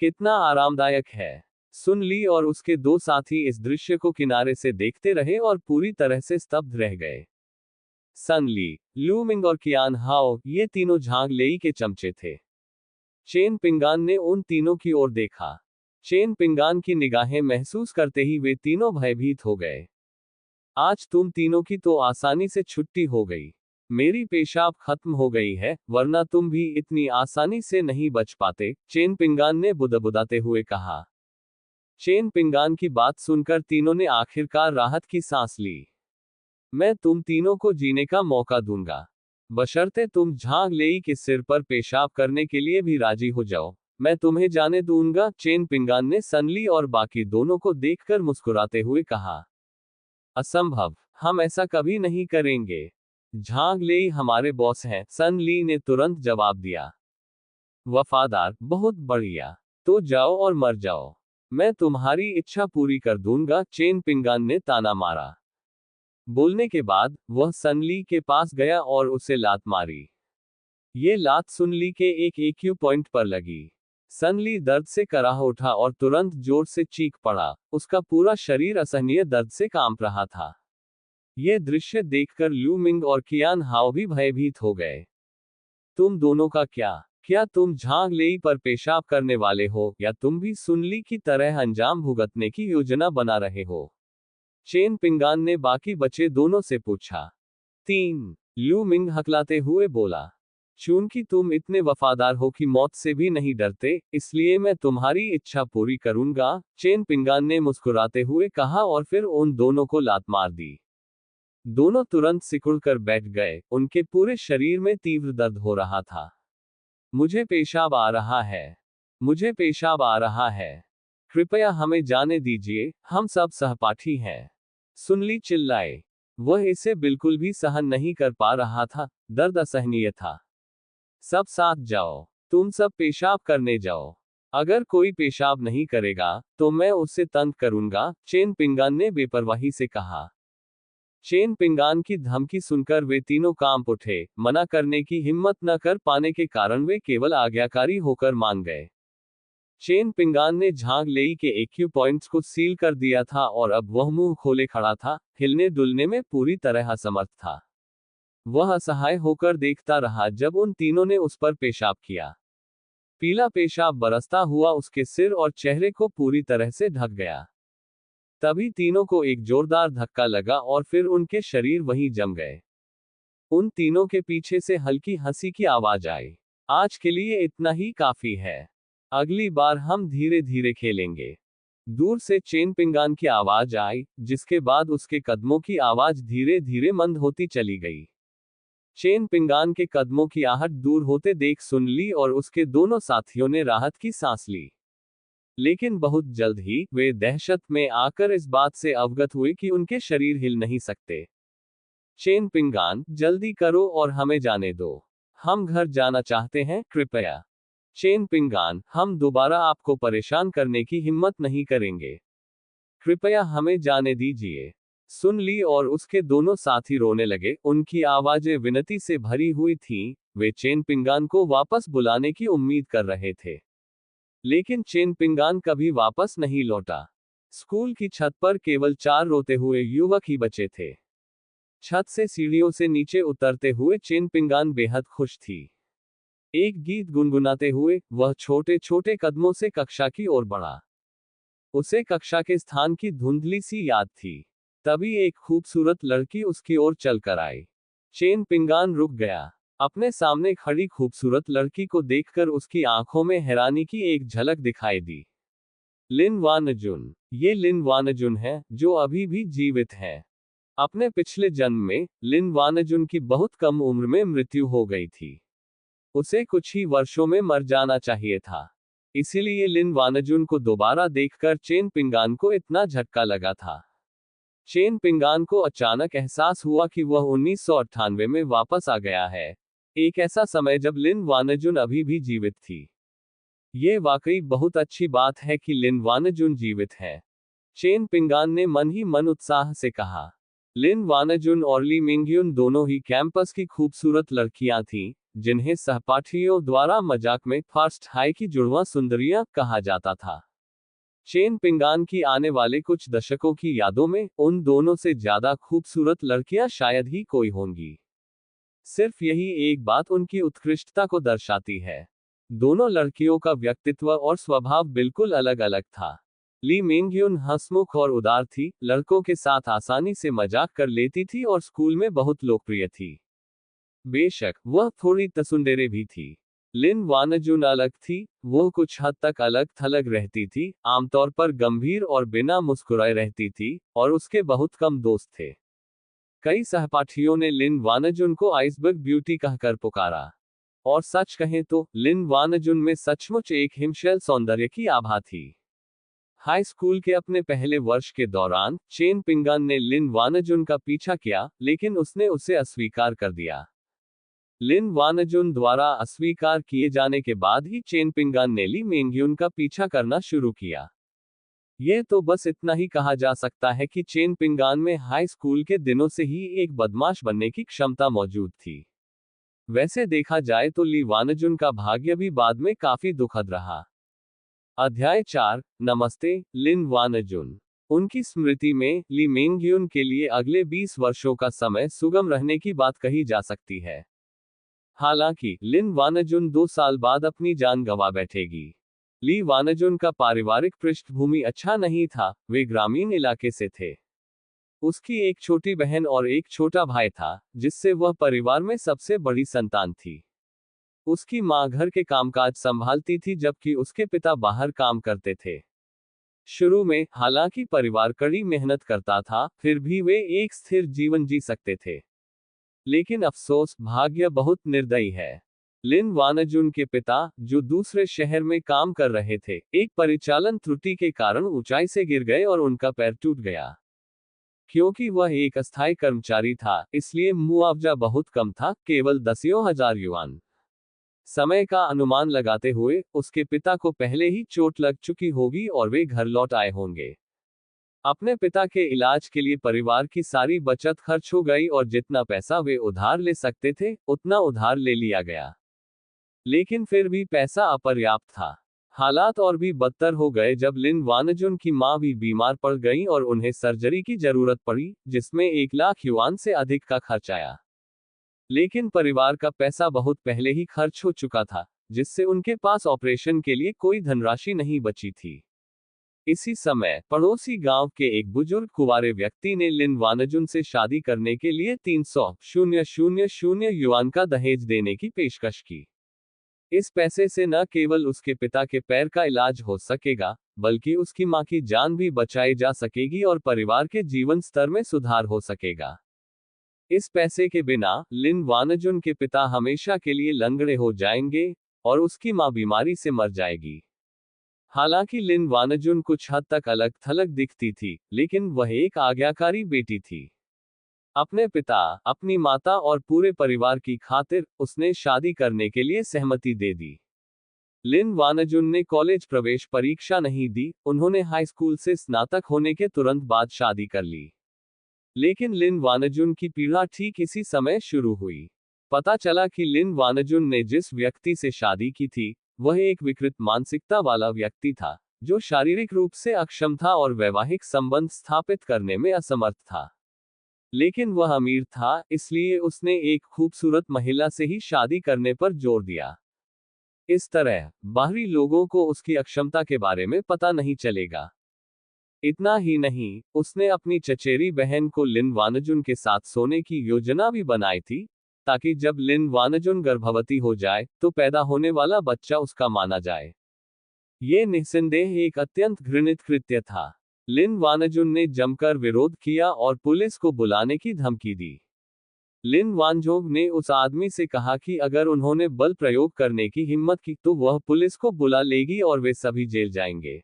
कितना आरामदायक है। सुन ली और उसके दो साथी इस दृश्य को किनारे से देखते रहे और पूरी तरह से स्तब्ध रह गए। सन ली, लू मिंग और कियान हाओ, ये तीनों झांग लेई के चमचे थे। चेन पिंगान ने उन तीनों की ओर देखा। चेन पिंगान की निगाहें महसूस करते ही वे तीनों भयभीत हो गए। आज तुम तीनों की तो आसानी से छुट्टी हो गई। मेरी पेशाब खत्म हो गई है, वरना तुम भी इतनी आसानी से नहीं बच पाते, चेन पिंगान ने बुदबुदाते हुए कहा। चेन पिंगान की बात सुनकर तीनों ने आखिरकार राहत की सांस ली। मैं तुम तीनों को जीने का मौका दूंगा, बशर्ते तुम झांग लेई के सिर पर पेशाब करने के लिए भी राजी हो जाओ। मैं तुम्हें जाने दूंगा, चेन पिंगान ने सनली और बाकी दोनों को देखकर मुस्कुराते हुए कहा। असंभव, हम ऐसा कभी नहीं करेंगे। झांग लेई हमारे बॉस हैं, सन ली ने तुरंत जवाब दिया। वफादार, बहुत बढ़िया। तो जाओ और मर जाओ। मैं तुम्हारी इच्छा पूरी कर दूंगा, चेन पिंगान ने ताना मारा। बोलने के बाद वह सनली के पास गया और उसे लात मारी। ये लात सुनली के एक EQ पॉइंट पर लगी। सनली दर्द से कराह उठा और तुरंत जोर से चीख पड़ा। उसका पूरा शरीर असहनीय दर्द से कांप रहा था। यह दृश्य देखकर लू मिंग और कियान हाओ भी भयभीत हो गए। तुम दोनों का क्या तुम झांग लेई पर पेशाब करने वाले हो, या तुम भी सुनली की तरह अंजाम भुगतने की योजना बना रहे हो? चेन पिंगान ने बाकी बचे दोनों से पूछा। 3, लू मिंग हकलाते हुए बोला। चूंकि तुम इतने वफादार हो कि मौत से भी नहीं डरते, इसलिए मैं तुम्हारी इच्छा पूरी करूंगा, चेन पिंगान ने मुस्कुराते हुए कहा और फिर उन दोनों को लात मार दी। दोनों तुरंत सिकुड़कर बैठ गए, उनके पूरे शरीर में तीव्र दर्द हो रहा था। मुझे पेशाब आ रहा है। मुझे पेशाब आ रहा है। कृपया हमें जाने दीजिए, हम सब सहपाठी हैं। सुनली चिल्लाए। वह इसे बिल्कुल भी सहन नहीं कर पा रहा था, दर्द असहनीय था। सब साथ जाओ। तुम सब पेशाब करने जाओ। अगर कोई पेशाब नहीं करेगा, तो मैं उससे तंग करूंगा, चेन पिंगान ने बेपरवाही से कहा। चेन पिंगान की धमकी सुनकर वे तीनों कांप उठे, मना करने की हिम्मत न कर पाने के कारण वे केवल आज्ञाकारी होकर मान गए। चेन पिंगान ने झांग लेई के एक्यू पॉइंट्स को सील कर दिया था और अब वह मुंह खोले खड़ा था, हिलने डुलने में पूरी तरह असमर्थ था। वह असहाय होकर देखता रहा जब उन तीनों ने उस पर पेशाब किया। पीला पेशाब बरसता हुआ उसके सिर और चेहरे को पूरी तरह से ढक गया। तभी तीनों को एक जोरदार धक्का लगा और फिर उनके शरीर वहीं जम गए। उन तीनों के पीछे से हल्की हंसी की आवाज आई। आज के लिए इतना ही काफी है। अगली बार हम धीरे धीरे खेलेंगे। दूर से चेन पिंगान की आवाज आई, जिसके बाद उसके कदमों की आवाज धीरे धीरे मंद होती चली गई। चेन पिंगान के कदमों की आहट दूर होते देख सुन ली और उसके दोनों साथियों ने राहत की सांस ली। लेकिन बहुत जल्द ही वे दहशत में आकर इस बात से अवगत हुए कि उनके शरीर हिल नहीं सकते। चेन पिंगान, जल्दी करो और हमें जाने दो। हम घर जाना चाहते हैं, कृपया। चेन पिंगान, हम दोबारा आपको परेशान करने की हिम्मत नहीं करेंगे। कृपया हमें जाने दीजिए। सुन ली और उसके दोनों साथी रोने लगे, उनकी आवाजें विनती से भरी हुई थीं। वे चेन पिंगान को वापस बुलाने की उम्मीद कर रहे थे। लेकिन चेन पिंगान कभी वापस नहीं लौटा। स्कूल की छत पर केवल 4 रोते हुए युवक ही बचे थे। छत से सीढ़ियों से नीचे उतरते हुए चेन पिंगान बेहद खुश थी। एक गीत गुनगुनाते हुए वह छोटे छोटे कदमों से कक्षा की ओर बढ़ा। उसे कक्षा के स्थान की धुंधली सी याद थी। तभी एक खूबसूरत लड़की उसकी ओर चलकर आई। चेन पिंगान रुक गया। अपने सामने खड़ी खूबसूरत लड़की को देखकर उसकी आंखों में हैरानी की एक झलक दिखाई दी। लिन वानजुन। ये लिन वानजुन है, जो अभी भी जीवित है। अपने पिछले जन्म में लिन वानजुन की बहुत कम उम्र में मृत्यु हो गई थी। उसे कुछ ही वर्षों में मर जाना चाहिए था। इसीलिए लिन वानजुन को दोबारा देखकर चेन पिंगान को इतना झटका लगा था। चेन पिंगान को अचानक एहसास हुआ कि वह 1998 में वापस आ गया है। एक ऐसा समय जब लिन वानजुन अभी भी जीवित थी। ये वाकई बहुत अच्छी बात है कि लिन वानजुन जीवित है। चेन पिंगान ने मन ही मन उत्साह से कहा। लिन वानजुन और ली मिंगयुन दोनों ही कैंपस की खूबसूरत लड़कियां थीं, जिन्हें सहपाठियों द्वारा मजाक में फर्स्ट हाई की जुड़वां सुंदरियां कहा जाता था। चेन पिंगान की आने वाले कुछ दशकों की यादों में उन दोनों से ज्यादा खूबसूरत लड़कियां शायद ही कोई होंगी। सिर्फ यही एक बात उनकी उत्कृष्टता को दर्शाती है। दोनों लड़कियों का व्यक्तित्व और स्वभाव बिल्कुल अलग अलग था। ली मिंगयुन हंसमुख और उदार थी, लड़कों के साथ आसानी से मजाक कर लेती थी और स्कूल में बहुत लोकप्रिय थी। बेशक वह थोड़ी तसुंडेरे भी थी। लिन वानजुन अलग थी, वो कुछ हद तक अलग थलग रहती थी, आमतौर पर गंभीर और बिना मुस्कुराए रहती थी, और उसके बहुत कम दोस्त थे। कई सहपाठियों ने लिन वानजुन को आइसबर्ग ब्यूटी कहकर पुकारा। और सच कहें तो लिन वानजुन में सचमुच एक हिमशैल सौंदर्य की आभा थी। हाई स्कूल के अपने पहले वर्ष के दौरान चेन पिंगान ने लिन वानजुन का पीछा किया, लेकिन उसने उसे अस्वीकार कर दिया। लिन वानजुन द्वारा अस्वीकार किए जाने के बाद ही चेन पिंगान ने ली मिंगयुन का पीछा करना शुरू किया। यह तो बस इतना ही कहा जा सकता है कि चेन पिंगान में हाई स्कूल के दिनों से ही एक बदमाश बनने की क्षमता मौजूद थी। वैसे देखा जाए तो ली वानजुन का भाग्य भी बाद में काफी दुखद रहा। अध्याय 4। नमस्ते, लिन वानजुन। उनकी स्मृति में ली मिंगयुन के लिए अगले 20 वर्षों का समय सुगम रहने की बात कही जा सकती है। हालांकि लिन वानजुन 2 साल बाद अपनी जान गंवा बैठेगी। ली वानजुन का पारिवारिक पृष्ठभूमि अच्छा नहीं था, वे ग्रामीण इलाके से थे। उसकी एक छोटी बहन और एक छोटा भाई था, जिससे वह परिवार में सबसे बड़ी संतान थी। उसकी मां घर के कामकाज संभालती थी जबकि उसके पिता बाहर काम करते थे। शुरू में हालांकि परिवार कड़ी मेहनत करता था, फिर भी वे एक स्थिर जीवन जी सकते थे। लेकिन अफसोस, भाग्य बहुत निर्दयी है। लिन वानजुन के पिता, जो दूसरे शहर में काम कर रहे थे, एक परिचालन त्रुटि के कारण ऊंचाई से गिर गए और उनका पैर टूट गया। क्योंकि वह एक अस्थायी कर्मचारी था, इसलिए मुआवजा बहुत कम था, केवल 10,000 युआन। समय का अनुमान लगाते हुए उसके पिता को पहले ही चोट लग चुकी होगी और वे घर लौट आए होंगे। अपने पिता के इलाज के लिए परिवार की सारी बचत खर्च हो गई और जितना पैसा वे उधार ले सकते थे उतना उधार ले लिया गया। लेकिन फिर भी पैसा अपर्याप्त था। हालात और भी बदतर हो गए जब लिन वानजुन की मां भी बीमार पड़ गई और उन्हें सर्जरी की जरूरत पड़ी, जिसमें 1 लाख युआन से अधिक का खर्च आया। लेकिन परिवार का पैसा बहुत पहले ही खर्च हो चुका था, जिससे उनके पास ऑपरेशन के लिए कोई धनराशि नहीं बची थी। इसी समय पड़ोसी गांव के एक बुजुर्ग कुंवारे व्यक्ति ने लिन वानजुन से शादी करने के लिए 300,000 युआन का दहेज देने की पेशकश की। इस पैसे से न केवल उसके पिता के पैर का इलाज हो सकेगा, बल्कि उसकी मां की जान भी बचाई जा सकेगी और परिवार के जीवन स्तर में सुधार हो सकेगा। इस पैसे के बिना लिन वानजुन के पिता हमेशा के लिए लंगड़े हो जाएंगे और उसकी मां बीमारी से मर जाएगी। हालांकि लिन वानजुन कुछ हद तक अलग थलग दिखती थी, लेकिन वह एक आज्ञाकारी बेटी थी। अपने पिता, अपनी माता और पूरे परिवार की खातिर उसने शादी करने के लिए सहमति दे दी। लिन वानजुन ने कॉलेज प्रवेश परीक्षा नहीं दी, उन्होंने हाई स्कूल से स्नातक होने के तुरंत बाद शादी कर ली। लेकिन लिन वानजुन की पीड़ा ठीक इसी समय शुरू हुई। पता चला कि लिन वानजुन ने जिस व्यक्ति से शादी की थी, वह एक विकृत मानसिकता वाला व्यक्ति था, जो शारीरिक रूप से अक्षम था और वैवाहिक संबंध स्थापित करने में असमर्थ था। लेकिन वह अमीर था, इसलिए उसने एक खूबसूरत महिला से ही शादी करने पर जोर दिया। इस तरह बाहरी लोगों को उसकी अक्षमता के बारे में पता नहीं चलेगा। इतना ही नहीं, उसने अपनी चचेरी बहन को लिन वानजुन के साथ सोने की योजना भी बनाई थी, ताकि जब लिन वानजुन गर्भवती हो जाए तो पैदा होने वाला बच्चा उसका माना जाए। ये निस्संदेह एक अत्यंत घृणित कृत्य था। लिन वानजुन ने जमकर विरोध किया और पुलिस को बुलाने की धमकी दी। लिन वानजोग ने उस आदमी से कहा कि अगर उन्होंने बल प्रयोग करने की हिम्मत की तो वह पुलिस को बुला लेगी और वे सभी जेल जाएंगे।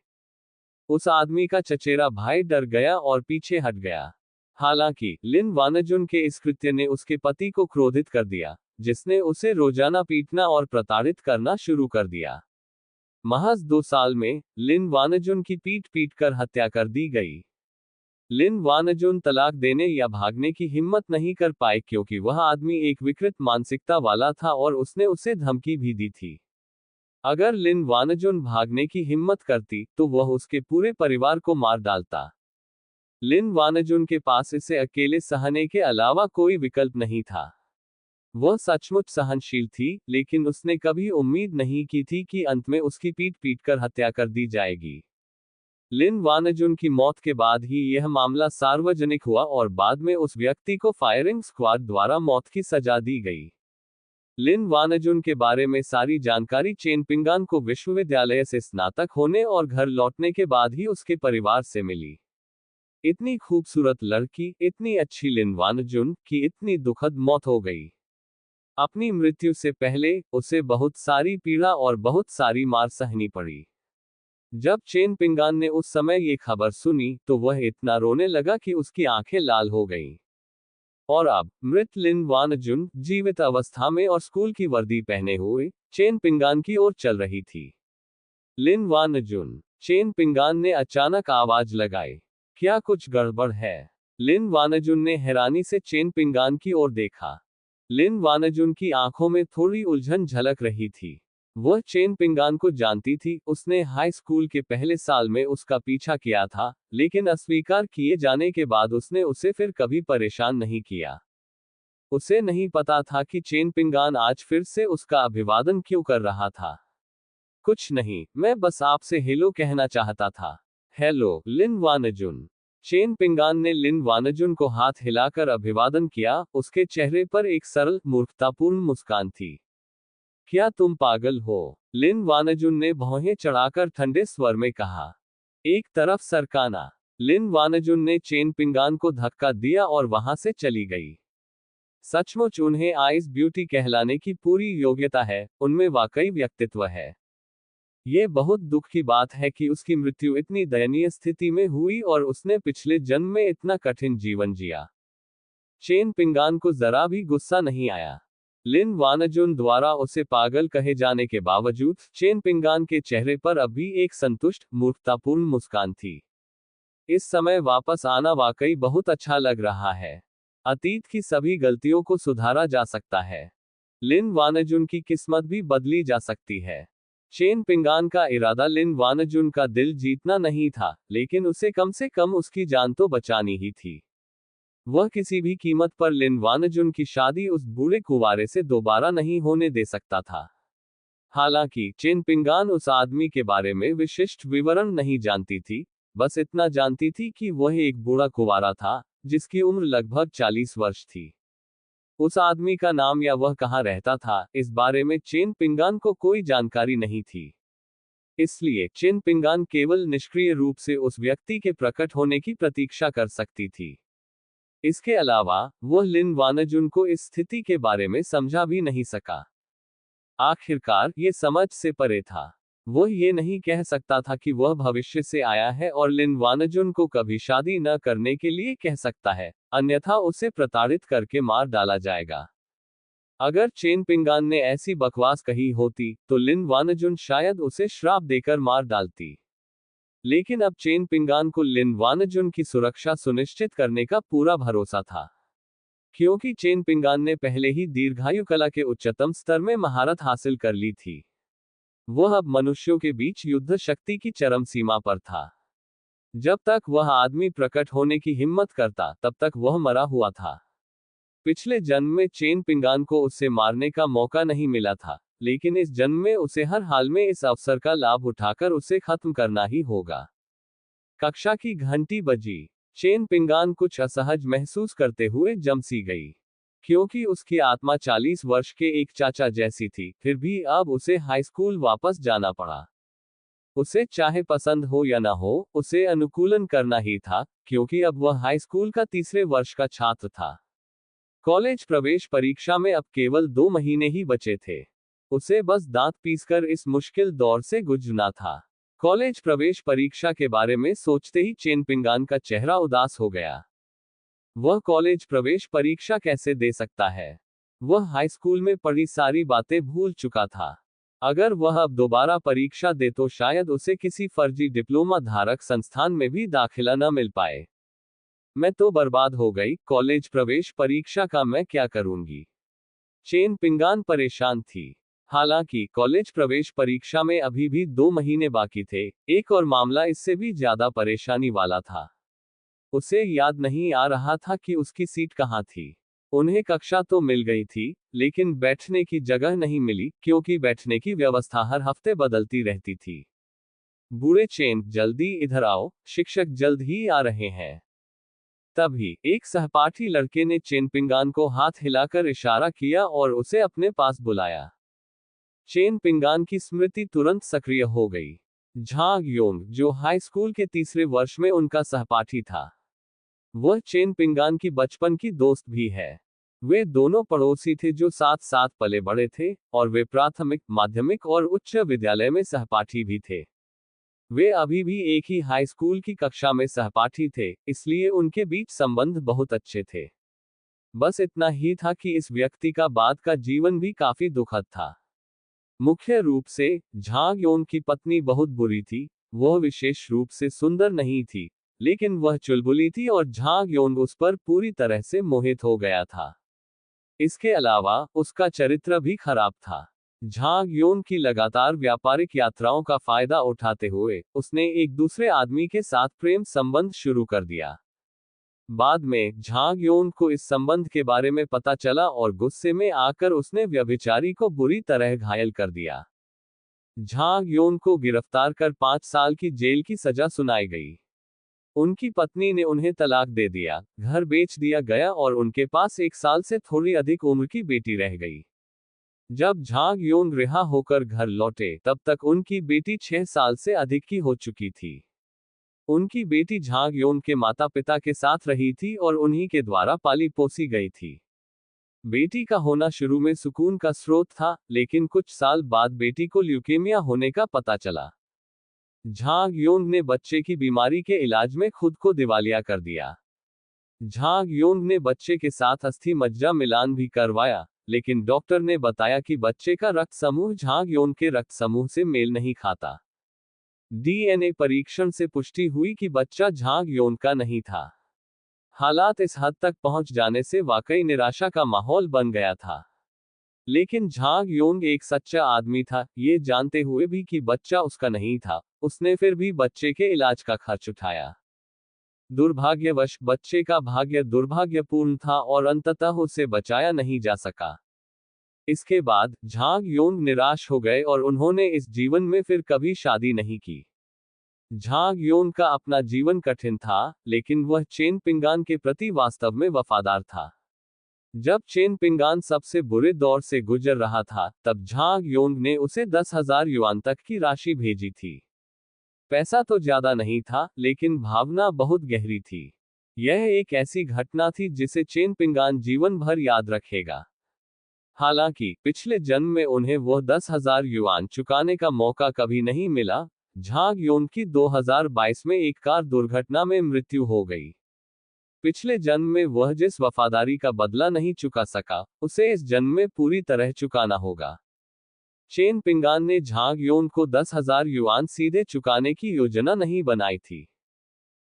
उस आदमी का चचेरा भाई डर गया और पीछे हट गया। हालांकि लिन वानजुन के इस कृत्य ने उसके पति को क्रोधित कर दिया, जिसने उसे रोजाना पीटना और प्रताड़ित करना शुरू कर दिया। महज 2 साल में लिन वानजुन की पीट पीट कर हत्या कर दी गई। लिन वानजुन तलाक देने या भागने की हिम्मत नहीं कर पाए क्योंकि वह आदमी एक विकृत मानसिकता वाला था और उसने उसे धमकी भी दी थी। अगर लिन वानजुन भागने की हिम्मत करती तो वह उसके पूरे परिवार को मार डालता। लिन वानजुन के पास इसे अकेले सहने के अलावा कोई विकल्प नहीं था। वह सचमुच सहनशील थी, लेकिन उसने कभी उम्मीद नहीं की थी कि अंत में उसकी पीट पीट कर हत्या कर दी जाएगी। लिन वानजुन की मौत के बाद ही यह मामला सार्वजनिक हुआ और बाद में उस व्यक्ति को फायरिंग स्क्वाड द्वारा मौत की सजा दी गई। लिन वानजुन के बारे में सारी जानकारी चेन पिंगान को विश्वविद्यालय से स्नातक होने और घर लौटने के बाद ही उसके परिवार से मिली। इतनी खूबसूरत लड़की, इतनी अच्छी लिन वानजुन की इतनी दुखद मौत हो गई। अपनी मृत्यु से पहले उसे बहुत सारी पीड़ा और बहुत सारी मार सहनी पड़ी। जब चेन पिंगान ने उस समय ये खबर सुनी तो वह इतना रोने लगा कि उसकी आंखें लाल हो गईं। और अब मृत लिन वानजुन जीवित अवस्था में और स्कूल की वर्दी पहने हुए चेन पिंगान की ओर चल रही थी। लिन वानजुन। चेन पिंगान ने अचानक आवाज लगाई, क्या कुछ गड़बड़ है? लिन वानजुन ने हैरानी से चेन पिंगान की ओर देखा। लिन वानजुन की आंखों में थोड़ी उलझन झलक रही थी। वह चेन पिंगान को जानती थी, उसने हाई स्कूल के पहले साल में उसका पीछा किया था, लेकिन अस्वीकार किए जाने के बाद उसने उसे फिर कभी परेशान नहीं किया। उसे नहीं पता था कि चेन पिंगान आज फिर से उसका अभिवादन क्यों कर रहा था। कुछ नहीं, मैं बस आपसे हेलो कहना चाहता था। हेलो, लिन वानजुन। चेन पिंगान ने लिन वानजुन को हाथ हिलाकर अभिवादन किया, उसके चेहरे पर एक सरल, मूर्खतापूर्ण मुस्कान थी। क्या तुम पागल हो? लिन वानजुन ने भौहें चढ़ाकर ठंडे स्वर में कहा। एक तरफ सरकाना। लिन वानजुन ने चेन पिंगान को धक्का दिया और वहां से चली गई। सचमुच उन्हें आइस ब्यूटी कहलाने की पूरी योग्यता है, उनमें वाकई व्यक्तित्व है। ये बहुत दुख की बात है कि उसकी मृत्यु इतनी दयनीय स्थिति में हुई और उसने पिछले जन्म में इतना कठिन जीवन जिया। चेन पिंगान को जरा भी गुस्सा नहीं आया। लिन वानजुन द्वारा उसे पागल कहे जाने के बावजूद चेन पिंगान के चेहरे पर अभी एक संतुष्ट, मूर्खतापूर्ण मुस्कान थी। इस समय वापस आना वाकई बहुत अच्छा लग रहा है। अतीत की सभी गलतियों को सुधारा जा सकता है। लिन वानाजुन की किस्मत भी बदली जा सकती है। चेन पिंगान का इरादा लिन वानाजुन का दिल जीतना नहीं था, लेकिन उसे कम से कम उसकी जान तो बचानी ही थी। वह किसी भी कीमत पर लिन वानाजुन की शादी उस बूढ़े कुंवारे से दोबारा नहीं होने दे सकता था। हालांकि चेन पिंगान उस आदमी के बारे में विशिष्ट विवरण नहीं जानती थी, बस इतना जानती थी कि वह एक बूढ़ा कुंवारा था, जिसकी उम्र लगभग 40 वर्ष थी। उस आदमी का नाम या वह कहाँ रहता था, इस बारे में चेन पिंगान को कोई जानकारी नहीं थी। इसलिए चेन पिंगान केवल निष्क्रिय रूप से उस व्यक्ति के प्रकट होने की प्रतीक्षा कर सकती थी। इसके अलावा वह लिन वानाजुन को इस स्थिति के बारे में समझा भी नहीं सका। आखिरकार ये समझ से परे था। वह ये नहीं कह सकता था कि वह भविष्य से आया है और लिन वानाजुन को कभी शादी न करने के लिए कह सकता है, अन्यथा उसे प्रताड़ित करके मार डाला जाएगा। अगर चेन पिंगान ने ऐसी बकवास कही होती, तो लिन वानाजुन शायद उसे श्राप देकर मार डालती। लेकिन अब चेन पिंगान को लिन वानाजुन की सुरक्षा सुनिश्चित करने का पूरा भरोसा था। क्योंकि चेन पिंगान ने पहले ही दीर्घायु कला के उच्चतम स्तर में महारत हासिल कर ली थी। वह अब मनुष्यों के बीच युद्ध शक्ति की चरम सीमा पर था। जब तक वह आदमी प्रकट होने की हिम्मत करता, तब तक वह मरा हुआ था। पिछले जन्म में चेन पिंगान को उसे मारने का मौका नहीं मिला था, लेकिन इस जन्म में उसे हर हाल में इस अवसर का लाभ उठाकर उसे खत्म करना ही होगा। कक्षा की घंटी बजी। चेन पिंगान कुछ असहज महसूस करते हुए जम सी गई। क्योंकि उसकी आत्मा 40 वर्ष के एक चाचा जैसी थी, फिर भी अब उसे हाई स्कूल वापस जाना पड़ा। उसे चाहे पसंद हो या ना हो, उसे अनुकूलन करना ही था, क्योंकि अब वह हाई स्कूल का तीसरे वर्ष का छात्र था। कॉलेज प्रवेश परीक्षा में अब केवल 2 महीने ही बचे थे। उसे बस दांत पीसकर इस मुश्किल दौर से गुजरना था। कॉलेज प्रवेश परीक्षा के बारे में सोचते ही चेन पिंगान का चेहरा उदास हो गया। वह कॉलेज प्रवेश परीक्षा कैसे दे सकता है? वह हाई स्कूल में पढ़ी सारी बातें भूल चुका था। अगर वह अब दोबारा परीक्षा दे तो शायद उसे किसी फर्जी डिप्लोमा धारक संस्थान में भी दाखिला न मिल पाए। मैं तो बर्बाद हो गई, कॉलेज प्रवेश परीक्षा का मैं क्या करूंगी? चेन पिंगान परेशान थी। हालांकि कॉलेज प्रवेश परीक्षा में अभी भी 2 महीने बाकी थे, एक और मामला इससे भी ज्यादा परेशानी वाला था। उसे याद नहीं आ रहा था कि उसकी सीट कहाँ थी। उन्हें कक्षा तो मिल गई थी, लेकिन बैठने की जगह नहीं मिली, क्योंकि बैठने की व्यवस्था हर हफ्ते बदलती रहती थी। बूढ़े चेन, जल्दी इधर आओ, शिक्षक जल्द ही आ रहे हैं। तभी एक सहपाठी लड़के ने चेन पिंगान को हाथ हिलाकर इशारा किया और उसे अपने पास बुलाया। चेन पिंगान की स्मृति तुरंत सक्रिय हो गई। झांग योंग, जो हाई स्कूल के तीसरे वर्ष में उनका सहपाठी था, वह चेन पिंगान की बचपन की दोस्त भी है। वे दोनों पड़ोसी थे जो साथ साथ पले बड़े थे, और वे प्राथमिक, माध्यमिक और उच्च विद्यालय में सहपाठी भी थे। वे अभी भी एक ही हाई स्कूल की कक्षा में सहपाठी थे, इसलिए उनके बीच संबंध बहुत अच्छे थे। बस इतना ही था कि इस व्यक्ति का बाद का जीवन भी काफी दुखद था। मुख्य रूप से झांग योन की पत्नी बहुत बुरी थी। वह विशेष रूप से सुंदर नहीं थी, लेकिन वह चुलबुली थी और झांग योन उस पर पूरी तरह से मोहित हो गया था। इसके अलावा उसका चरित्र भी खराब था। झांग योन की लगातार व्यापारिक यात्राओं का फायदा उठाते हुए उसने एक दूसरे आदमी के साथ प्रेम संबंध शुरू कर दिया। बाद में झांग योन को इस संबंध के बारे में पता चला और गुस्से में आकर उसने व्यभिचारी को बुरी तरह घायल कर दिया। झांग योन को गिरफ्तार कर 5 साल की जेल की सजा सुनाई गई। उनकी पत्नी ने उन्हें तलाक दे दिया, घर बेच दिया गया और उनके पास 1 साल से थोड़ी अधिक उम्र की बेटी रह गई। जब झांग योन रिहा होकर घर लौटे, तब तक उनकी बेटी 6 साल से अधिक की हो चुकी थी। उनकी बेटी झांग योन के माता पिता के साथ रही थी और उन्हीं के द्वारा पाली पोसी गई थी। बेटी का होना शुरू में सुकून का स्रोत था, लेकिन कुछ साल बाद बेटी को ल्यूकेमिया होने का पता चला। झांग योंग ने बच्चे की बीमारी के इलाज में खुद को दिवालिया कर दिया। झांग योंग ने बच्चे के साथ अस्थि मज्जा मिलान भी करवाया, लेकिन डॉक्टर ने बताया कि बच्चे का रक्त समूह झांग योंग के रक्त समूह से मेल नहीं खाता। डीएनए परीक्षण से पुष्टि हुई कि बच्चा झांग योन का नहीं था। हालात इस हद तक पहुंच जाने से वाकई निराशा का माहौल बन गया था। लेकिन झांग योंग एक सच्चा आदमी था, ये जानते हुए भी कि बच्चा उसका नहीं था, उसने फिर भी बच्चे के इलाज का खर्च उठाया। दुर्भाग्यवश बच्चे का भाग्य दुर्भाग्यपूर्ण था और अंततः उसे बचाया नहीं जा सका। इसके बाद झांग योंग निराश हो गए और उन्होंने इस जीवन में फिर कभी शादी नहीं की। झांग योंग का अपना जीवन कठिन था, लेकिन वह चेन पिंगान के प्रति वास्तव में वफादार था। जब चेन पिंगान सबसे बुरे दौर से गुजर रहा था, तब झांग योंग ने उसे 10,000 युआन तक की राशि भेजी थी। पैसा तो ज्यादा नहीं था, लेकिन भावना बहुत गहरी थी। यह एक ऐसी घटना थी जिसे चेन पिंगान जीवन भर याद रखेगा। हालांकि पिछले जन्म में उन्हें वह 10,000 युआन चुकाने का मौका कभी नहीं मिला। झांग योंग की 2022 में एक कार दुर्घटना में मृत्यु हो गई। पिछले जन्म में वह जिस वफादारी का बदला नहीं चुका सका, उसे इस जन्म में पूरी तरह चुकाना होगा। चेन पिंगान ने झांग योन को 10,000 युआन सीधे चुकाने की योजना नहीं बनाई थी।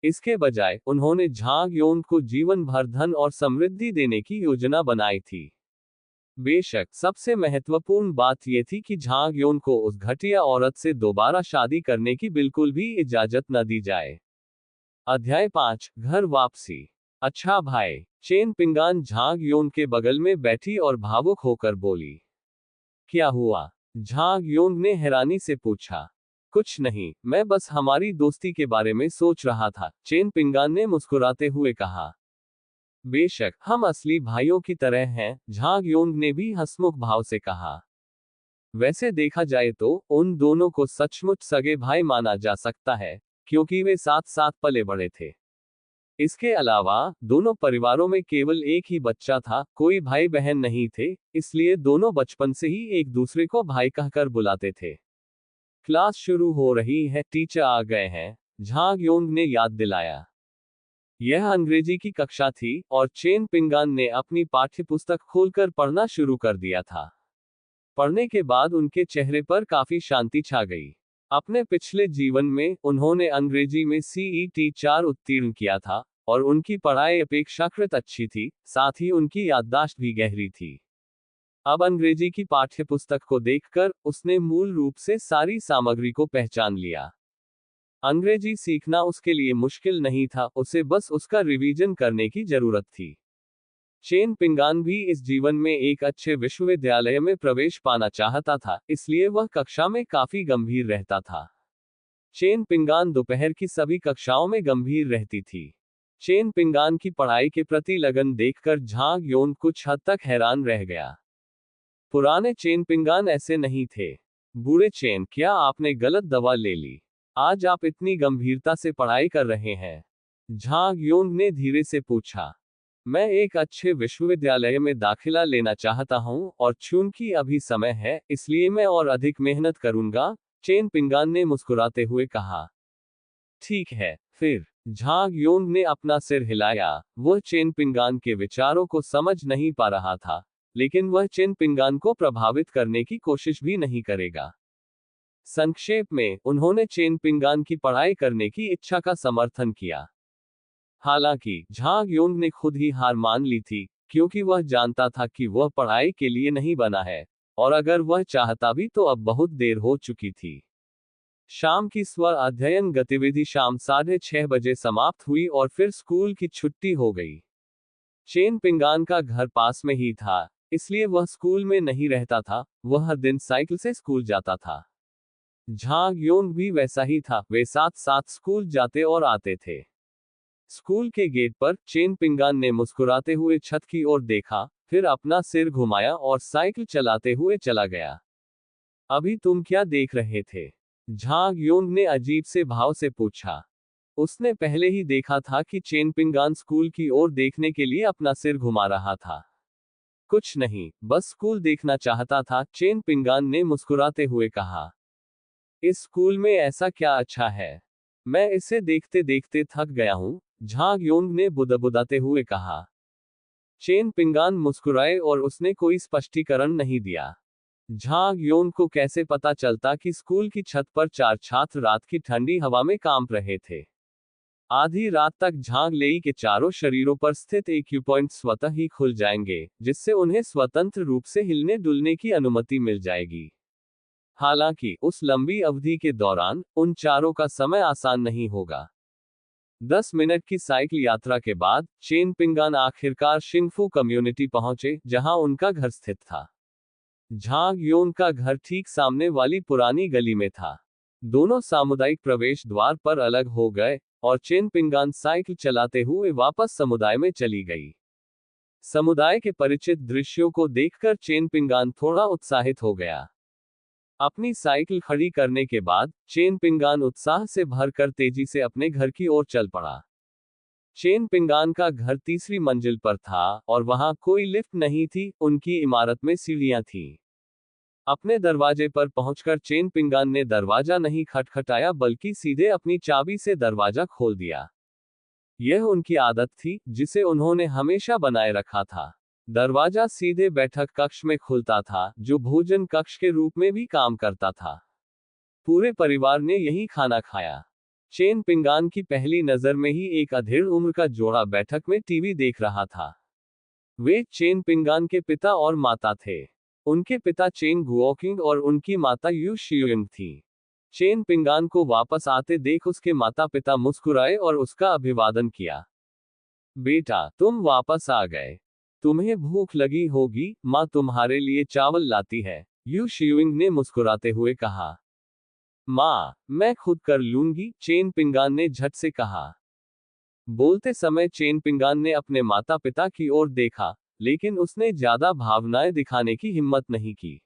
इसके बजाय उन्होंने झांग योन को जीवन भर धन और समृद्धि देने की योजना बनाई थी। बेशक सबसे महत्वपूर्ण बात यह थी कि झांग योन को उस घटिया औरत से दोबारा शादी करने की बिल्कुल भी इजाजत न दी जाए। अध्याय 5, घर वापसी। अच्छा भाई, चेन पिंगान झांग योन के बगल में बैठी और भावुक होकर बोली। क्या हुआ? झांग योन ने हैरानी से पूछा। कुछ नहीं, मैं बस हमारी दोस्ती के बारे में सोच रहा था, चेन पिंगान ने मुस्कुराते हुए कहा। बेशक हम असली भाइयों की तरह हैं, झांग योन ने भी हंसमुख भाव से कहा। वैसे देखा जाए तो उन दोनों को सचमुच सगे भाई माना जा सकता है, क्योंकि वे साथ साथ पले बड़े थे। इसके अलावा दोनों परिवारों में केवल एक ही बच्चा था, कोई भाई बहन नहीं थे, इसलिए दोनों बचपन से ही एक दूसरे को भाई कहकर बुलाते थे। क्लास शुरू हो रही है, टीचर आ गए हैं, झांग योंग ने याद दिलाया। यह अंग्रेजी की कक्षा थी और चेन पिंगान ने अपनी पाठ्यपुस्तक खोलकर पढ़ना शुरू कर दिया था। पढ़ने के बाद उनके चेहरे पर काफी शांति छा गई। अपने पिछले जीवन में उन्होंने अंग्रेजी में CET 4 उत्तीर्ण किया था और उनकी पढ़ाई अपेक्षाकृत अच्छी थी, साथ ही उनकी याददाश्त भी गहरी थी। अब अंग्रेजी की पाठ्यपुस्तक को देखकर उसने मूल रूप से सारी सामग्री को पहचान लिया। अंग्रेजी सीखना उसके लिए मुश्किल नहीं था, उसे बस उसका रिवीजन करने की जरूरत थी। चेन पिंगान भी इस जीवन में एक अच्छे विश्वविद्यालय में प्रवेश पाना चाहता था, इसलिए वह कक्षा में काफी गंभीर रहता था। चेन पिंगान दोपहर की सभी कक्षाओं में गंभीर रहती थी। चेन पिंगान की पढ़ाई के प्रति लगन देखकर झांग योन कुछ हद तक हैरान रह गया। पुराने चेन पिंगान ऐसे नहीं थे। बूढ़े चेन, क्या आपने गलत दवा ले ली? आज आप इतनी गंभीरता से पढ़ाई कर रहे हैं? झांग योन ने धीरे से पूछा। मैं एक अच्छे विश्वविद्यालय में दाखिला लेना चाहता हूं और चूंकि अभी समय है, इसलिए मैं और अधिक मेहनत करूंगा, चेन पिंगान ने मुस्कुराते हुए कहा। ठीक है, फिर? झांग योंग ने अपना सिर हिलाया। वह चेन पिंगान के विचारों को समझ नहीं पा रहा था, लेकिन वह चेन पिंगान को प्रभावित करने की कोशिश भी नहीं करेगा। संक्षेप में, उन्होंने चेन पिंगान की पढ़ाई करने की इच्छा का समर्थन किया। हालांकि झांग योंग ने खुद ही हार मान ली थी, क्योंकि वह जानता था कि वह पढ़ाई के लिए नहीं बना है, और अगर वह चाहता भी तो अब बहुत देर हो चुकी थी। शाम की स्वर अध्ययन गतिविधि शाम 6:30 बजे समाप्त हुई और फिर स्कूल की छुट्टी हो गई। चेन पिंगान का घर पास में ही था, इसलिए वह स्कूल में नहीं रहता था, वह हर दिन साइकिल से स्कूल जाता था। झांग योंग भी वैसा ही था, वे साथ साथ स्कूल जाते और आते थे। स्कूल के गेट पर चेन पिंगान ने मुस्कुराते हुए छत की ओर देखा, फिर अपना सिर घुमाया और साइकिल चलाते हुए चला गया। अभी तुम क्या देख रहे थे? झांग योंग ने अजीब से भाव से पूछा। उसने पहले ही देखा था कि चेन पिंगान स्कूल की ओर देखने के लिए अपना सिर घुमा रहा था। कुछ नहीं, बस स्कूल देखना चाहता था, चेन पिंगान ने मुस्कुराते हुए कहा। इस स्कूल में ऐसा क्या अच्छा है? मैं इसे देखते देखते थक गया हूं, झांग योंग ने बुदबुदाते हुए कहा। चेन पिंगान मुस्कुराए और उसने कोई स्पष्टीकरण नहीं दिया। झांग योन को कैसे पता चलता कि स्कूल की छत पर 4 छात्र रात की ठंडी हवा में कांप रहे थे। आधी रात तक झांग लेई के चारों शरीरों पर स्थित एक्यूपॉइंट स्वतः ही खुल जाएंगे, जिससे उन्हें स्वतंत्र रूप से हिलने डुलने की अनुमति मिल जाएगी। हालांकि उस लंबी अवधि के दौरान उन चारों का समय आसान नहीं होगा। 10 मिनट की साइकिल यात्रा के बाद चेन पिंगान आखिरकार शिंगफू कम्युनिटी पहुंचे, जहां उनका घर स्थित था। झांग योन का घर ठीक सामने वाली पुरानी गली में था। दोनों सामुदायिक प्रवेश द्वार पर अलग हो गए और चेन पिंगान साइकिल चलाते हुए वापस समुदाय में चली गई। समुदाय के परिचित दृश्यों को देखकर चेन पिंगान थोड़ा उत्साहित हो गया। अपनी साइकिल खड़ी करने के बाद चेन पिंगान उत्साह से भरकर तेजी से अपने घर की ओर चल पड़ा। चेन पिंगान का घर तीसरी मंजिल पर था और वहां कोई लिफ्ट नहीं थी, उनकी इमारत में सीढ़ियां थीं। अपने दरवाजे पर पहुंचकर चेन पिंगान ने दरवाजा नहीं खटखटाया बल्कि सीधे अपनी चाबी से दरवाजा खोल दिया। यह उनकी आदत थी, जिसे उन्होंने हमेशा बनाए रखा था। दरवाजा सीधे बैठक कक्ष में खुलता था, जो भोजन कक्ष के रूप में भी काम करता था। पूरे परिवार ने यहीं खाना खाया। चेन पिंगान की पहली नजर में ही एक अधेड़ उम्र का जोड़ा बैठक में टीवी देख रहा था। वे चेन पिंगान के पिता और माता थे। उनके पिता चेन गुओकिंग और उनकी माता यू शियुइंग थी। चेन पिंगान को वापस आते देख उसके माता पिता मुस्कुराए और उसका अभिवादन किया। बेटा, तुम वापस आ गए। तुम्हें भूख लगी होगी, माँ तुम्हारे लिए चावल लाती है, यू शियुइंग ने मुस्कुराते हुए कहा। माँ, मैं खुद कर लूंगी, चेन पिंगान ने झट से कहा। बोलते समय चेन पिंगान ने अपने माता पिता की ओर देखा, लेकिन उसने ज्यादा भावनाएं दिखाने की हिम्मत नहीं की।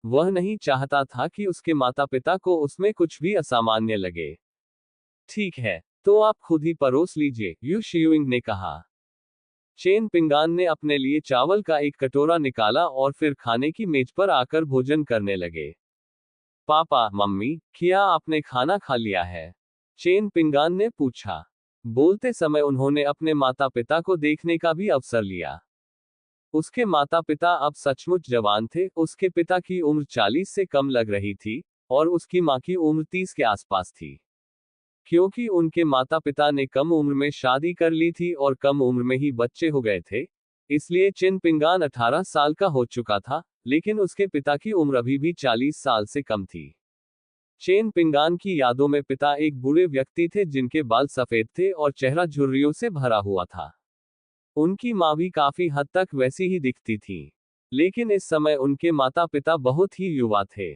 वह नहीं चाहता था कि उसके माता पिता को उसमें कुछ भी असामान्य लगे। ठीक है, तो आप खुद ही परोस लीजिए, यू शियुइंग ने कहा। चेन पिंगान ने अपने लिए चावल का एक कटोरा निकाला और फिर खाने की मेज पर आकर भोजन करने लगे। पापा, मम्मी, क्या आपने खाना खा लिया है? चेन पिंगान ने पूछा। बोलते समय उन्होंने अपने माता पिता को देखने का भी अवसर लिया। उसके माता पिता अब सचमुच जवान थे। उसके पिता की उम्र 40 से कम लग रही थी और उसकी मां की उम्र 30 के आसपास थी। क्योंकि उनके माता पिता ने कम उम्र में शादी कर ली थी और कम उम्र में ही बच्चे हो गए थे, इसलिए चेन पिंगान 18 साल का हो चुका था, लेकिन उसके पिता की उम्र अभी भी 40 साल से कम थी। चेन पिंगान की यादों में पिता एक बूढ़े व्यक्ति थे जिनके बाल सफेद थे और चेहरा झुर्रियों से भरा हुआ था। उनकी माँ भी काफी हद तक वैसी ही दिखती थी, लेकिन इस समय उनके माता पिता बहुत ही युवा थे।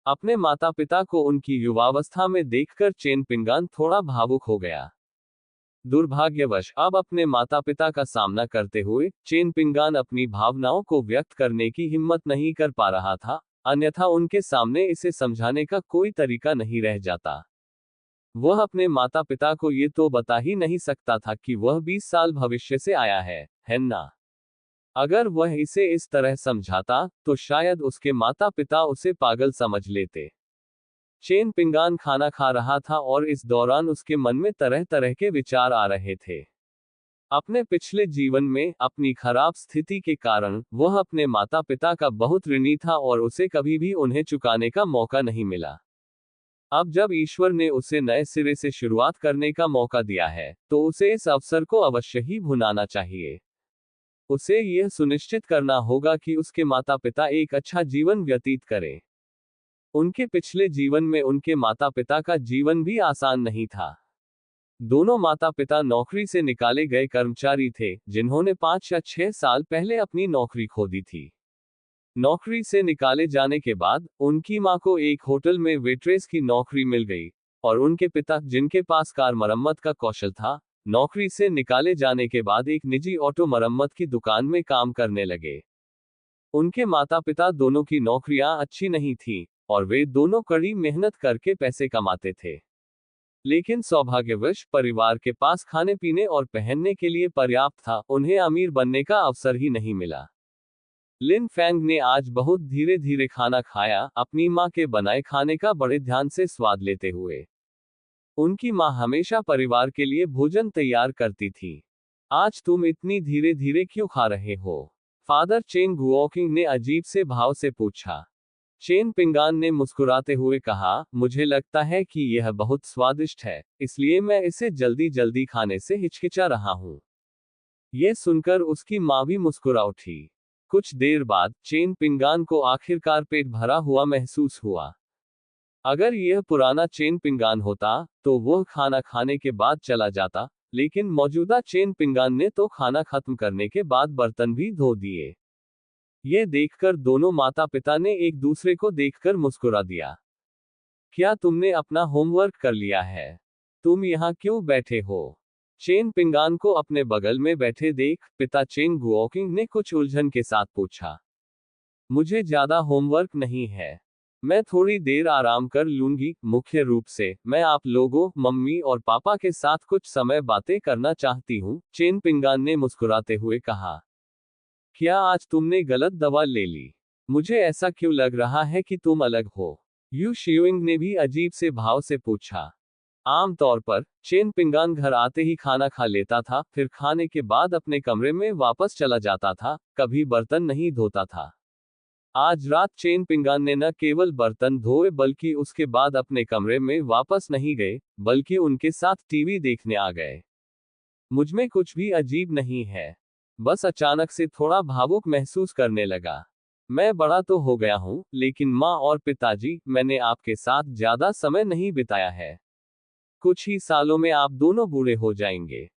अपने माता पिता को उनकी युवावस्था में देखकर चेन पिंगान थोड़ा भावुक हो गया। दुर्भाग्यवश अब अपने माता पिता का सामना करते हुए चेन पिंगान अपनी भावनाओं को व्यक्त करने की हिम्मत नहीं कर पा रहा था, अन्यथा उनके सामने इसे समझाने का कोई तरीका नहीं रह जाता। वह अपने माता पिता को ये तो बता ही नहीं सकता था कि वह 20 साल भविष्य से आया है ना? अगर वह इसे इस तरह समझाता, तो शायद उसके माता पिता उसे पागल समझ लेते। चेन पिंगान खाना खा रहा था और इस दौरान उसके मन में तरह तरह के विचार आ रहे थे। अपने पिछले जीवन में अपनी खराब स्थिति के कारण वह अपने माता पिता का बहुत ऋणी था और उसे कभी भी उन्हें चुकाने का मौका नहीं मिला। अब जब ईश्वर ने उसे नए सिरे से शुरुआत करने का मौका दिया है, तो उसे इस अवसर को अवश्य ही भुनाना चाहिए। उसे यह सुनिश्चित करना होगा कि उसके माता पिता एक अच्छा जीवन व्यतीत करें। उनके पिछले जीवन में उनके माता पिता का जीवन भी आसान नहीं था। दोनों माता पिता नौकरी से निकाले गए कर्मचारी थे, जिन्होंने 5 या 6 साल पहले अपनी नौकरी खो दी थी। नौकरी से निकाले जाने के बाद उनकी मां को एक होटल में वेट्रेस की नौकरी मिल गई और उनके पिता, जिनके पास कार मरम्मत का कौशल था, नौकरी से निकाले जाने के बाद एक निजी ऑटो मरम्मत की दुकान में काम करने लगे। उनके माता पिता दोनों की नौकरियां अच्छी नहीं थीं और वे दोनों कड़ी मेहनत करके पैसे कमाते थे, लेकिन सौभाग्यवश परिवार के पास खाने पीने और पहनने के लिए पर्याप्त था। उन्हें अमीर बनने का अवसर ही नहीं मिला। लिन फैंग ने आज बहुत धीरे धीरे खाना खाया, अपनी मां के बनाए खाने का बड़े ध्यान से स्वाद लेते हुए। उनकी मां हमेशा परिवार के लिए भोजन तैयार करती थी। आज तुम इतनी धीरे धीरे क्यों खा रहे हो? फादर चेन गुओकिंग ने अजीब से भाव से पूछा। चेन पिंगान ने मुस्कुराते हुए कहा, मुझे लगता है कि यह बहुत स्वादिष्ट है, इसलिए मैं इसे जल्दी जल्दी खाने से हिचकिचा रहा हूँ। यह सुनकर उसकी माँ भी मुस्कुरा उठी। कुछ देर बाद चेन पिंगान को आखिरकार पेट भरा हुआ महसूस हुआ। अगर यह पुराना चेन पिंगान होता तो वह खाना खाने के बाद चला जाता, लेकिन मौजूदा चेन पिंगान ने तो खाना खत्म करने के बाद बर्तन भी धो दिए। यह देखकर दोनों माता पिता ने एक दूसरे को देखकर मुस्कुरा दिया। क्या तुमने अपना होमवर्क कर लिया है? तुम यहाँ क्यों बैठे हो? चेन पिंगान को अपने बगल में बैठे देख पिता चेन गुओकिंग ने कुछ उलझन के साथ पूछा। मुझे ज्यादा होमवर्क नहीं है, मैं थोड़ी देर आराम कर लूंगी। मुख्य रूप से मैं आप लोगों, मम्मी और पापा के साथ कुछ समय बातें करना चाहती हूँ, चेन पिंगान ने मुस्कुराते हुए कहा। क्या आज तुमने गलत दवा ले ली? मुझे ऐसा क्यों लग रहा है कि तुम अलग हो? यू शियुइंग ने भी अजीब से भाव से पूछा। आमतौर पर चेन पिंगान घर आते ही खाना खा लेता था, फिर खाने के बाद अपने कमरे में वापस चला जाता था, कभी बर्तन नहीं धोता था। आज रात चेन पिंगान ने न केवल बर्तन धोए बल्कि उसके बाद अपने कमरे में वापस नहीं गए, बल्कि उनके साथ टीवी देखने आ गए। मुझमें कुछ भी अजीब नहीं है, बस अचानक से थोड़ा भावुक महसूस करने लगा। मैं बड़ा तो हो गया हूँ, लेकिन माँ और पिताजी, मैंने आपके साथ ज्यादा समय नहीं बिताया है। कुछ ही सालों में आप दोनों बूढ़े हो जाएंगे।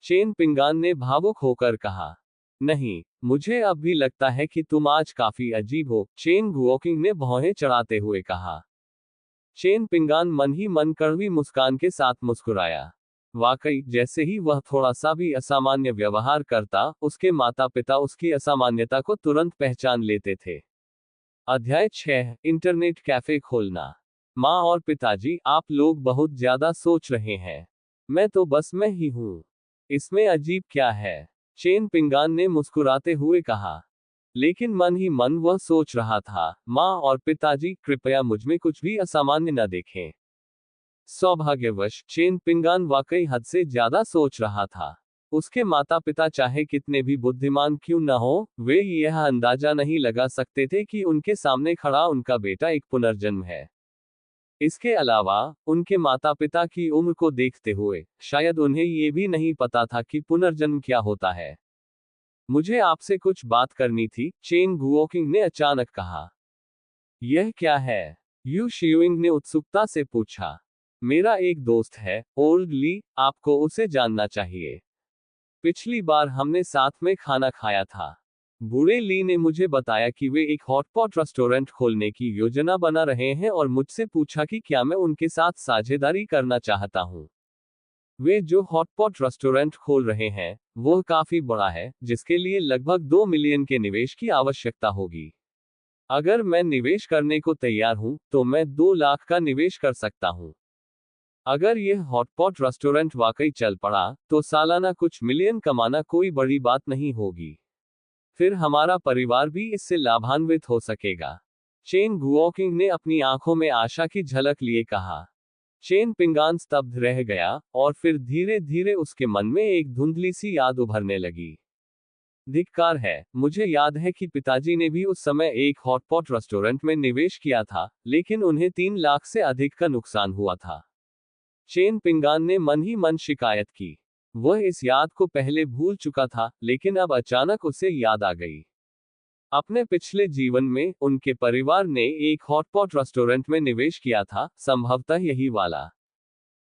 चेन पिंगान ने भावुक होकर कहा। नहीं, मुझे अब भी लगता है कि तुम आज काफी अजीब हो, चेन गुओकिंग ने भौहें चढ़ाते हुए कहा। चेन पिंगान मन ही मन कड़वी मुस्कान के साथ मुस्कुराया। वाकई, जैसे ही वह थोड़ा सा भी असामान्य व्यवहार करता, उसके माता पिता उसकी असामान्यता को तुरंत पहचान लेते थे। अध्याय 6, इंटरनेट कैफे खोलना। माँ और पिताजी, आप लोग बहुत ज्यादा सोच रहे हैं। मैं तो बस मैं ही हूँ। इसमें अजीब क्या है? चेन पिंगान ने मुस्कुराते हुए कहा। लेकिन मन ही मन वह सोच रहा था, माँ और पिताजी, कृपया मुझमें कुछ भी असामान्य न देखें। सौभाग्यवश चेन पिंगान वाकई हद से ज्यादा सोच रहा था। उसके माता पिता चाहे कितने भी बुद्धिमान क्यों न हो, वे यह अंदाजा नहीं लगा सकते थे कि उनके सामने खड़ा उनका बेटा एक पुनर्जन्म है। इसके अलावा उनके माता पिता की उम्र को देखते हुए शायद उन्हें ये भी नहीं पता था कि पुनर्जन्म क्या होता है। मुझे आपसे कुछ बात करनी थी, चेन गुओकिंग ने अचानक कहा। यह क्या है? यू शियुइंग ने उत्सुकता से पूछा। मेरा एक दोस्त है, ओल्ड ली, आपको उसे जानना चाहिए। पिछली बार हमने साथ में खाना खाया था। बूढ़े ली ने मुझे बताया कि वे एक हॉटपॉट रेस्टोरेंट खोलने की योजना बना रहे हैं और मुझसे पूछा कि क्या मैं उनके साथ साझेदारी करना चाहता हूँ। वे जो हॉटपॉट रेस्टोरेंट खोल रहे हैं, वह काफी बड़ा है, जिसके लिए लगभग 2 मिलियन के निवेश की आवश्यकता होगी। अगर मैं निवेश करने को तैयार हूँ, तो मैं 2 लाख का निवेश कर सकता हूँ। अगर यह हॉटपॉट रेस्टोरेंट वाकई चल पड़ा, तो सालाना कुछ मिलियन कमाना कोई बड़ी बात नहीं होगी। फिर हमारा परिवार भी इससे लाभान्वित हो सकेगा। चेन गुओकिंग ने अपनी आंखों में आशा की झलक लिए कहा। चेन पिंगान स्तब्ध रह गया, और फिर धीरे धीरे उसके मन में एक धुंधली सी याद उभरने लगी। धिक्कार है, मुझे याद है कि पिताजी ने भी उस समय एक हॉटपॉट रेस्टोरेंट में निवेश किया था, लेकिन उन्हें 3 लाख से अधिक का नुकसान हुआ था। चेन पिंगान ने मन ही मन शिकायत की। वह इस याद को पहले भूल चुका था, लेकिन अब अचानक उसे याद आ गई। अपने पिछले जीवन में उनके परिवार ने एक हॉटपॉट रेस्टोरेंट में निवेश किया था, संभवतः यही वाला।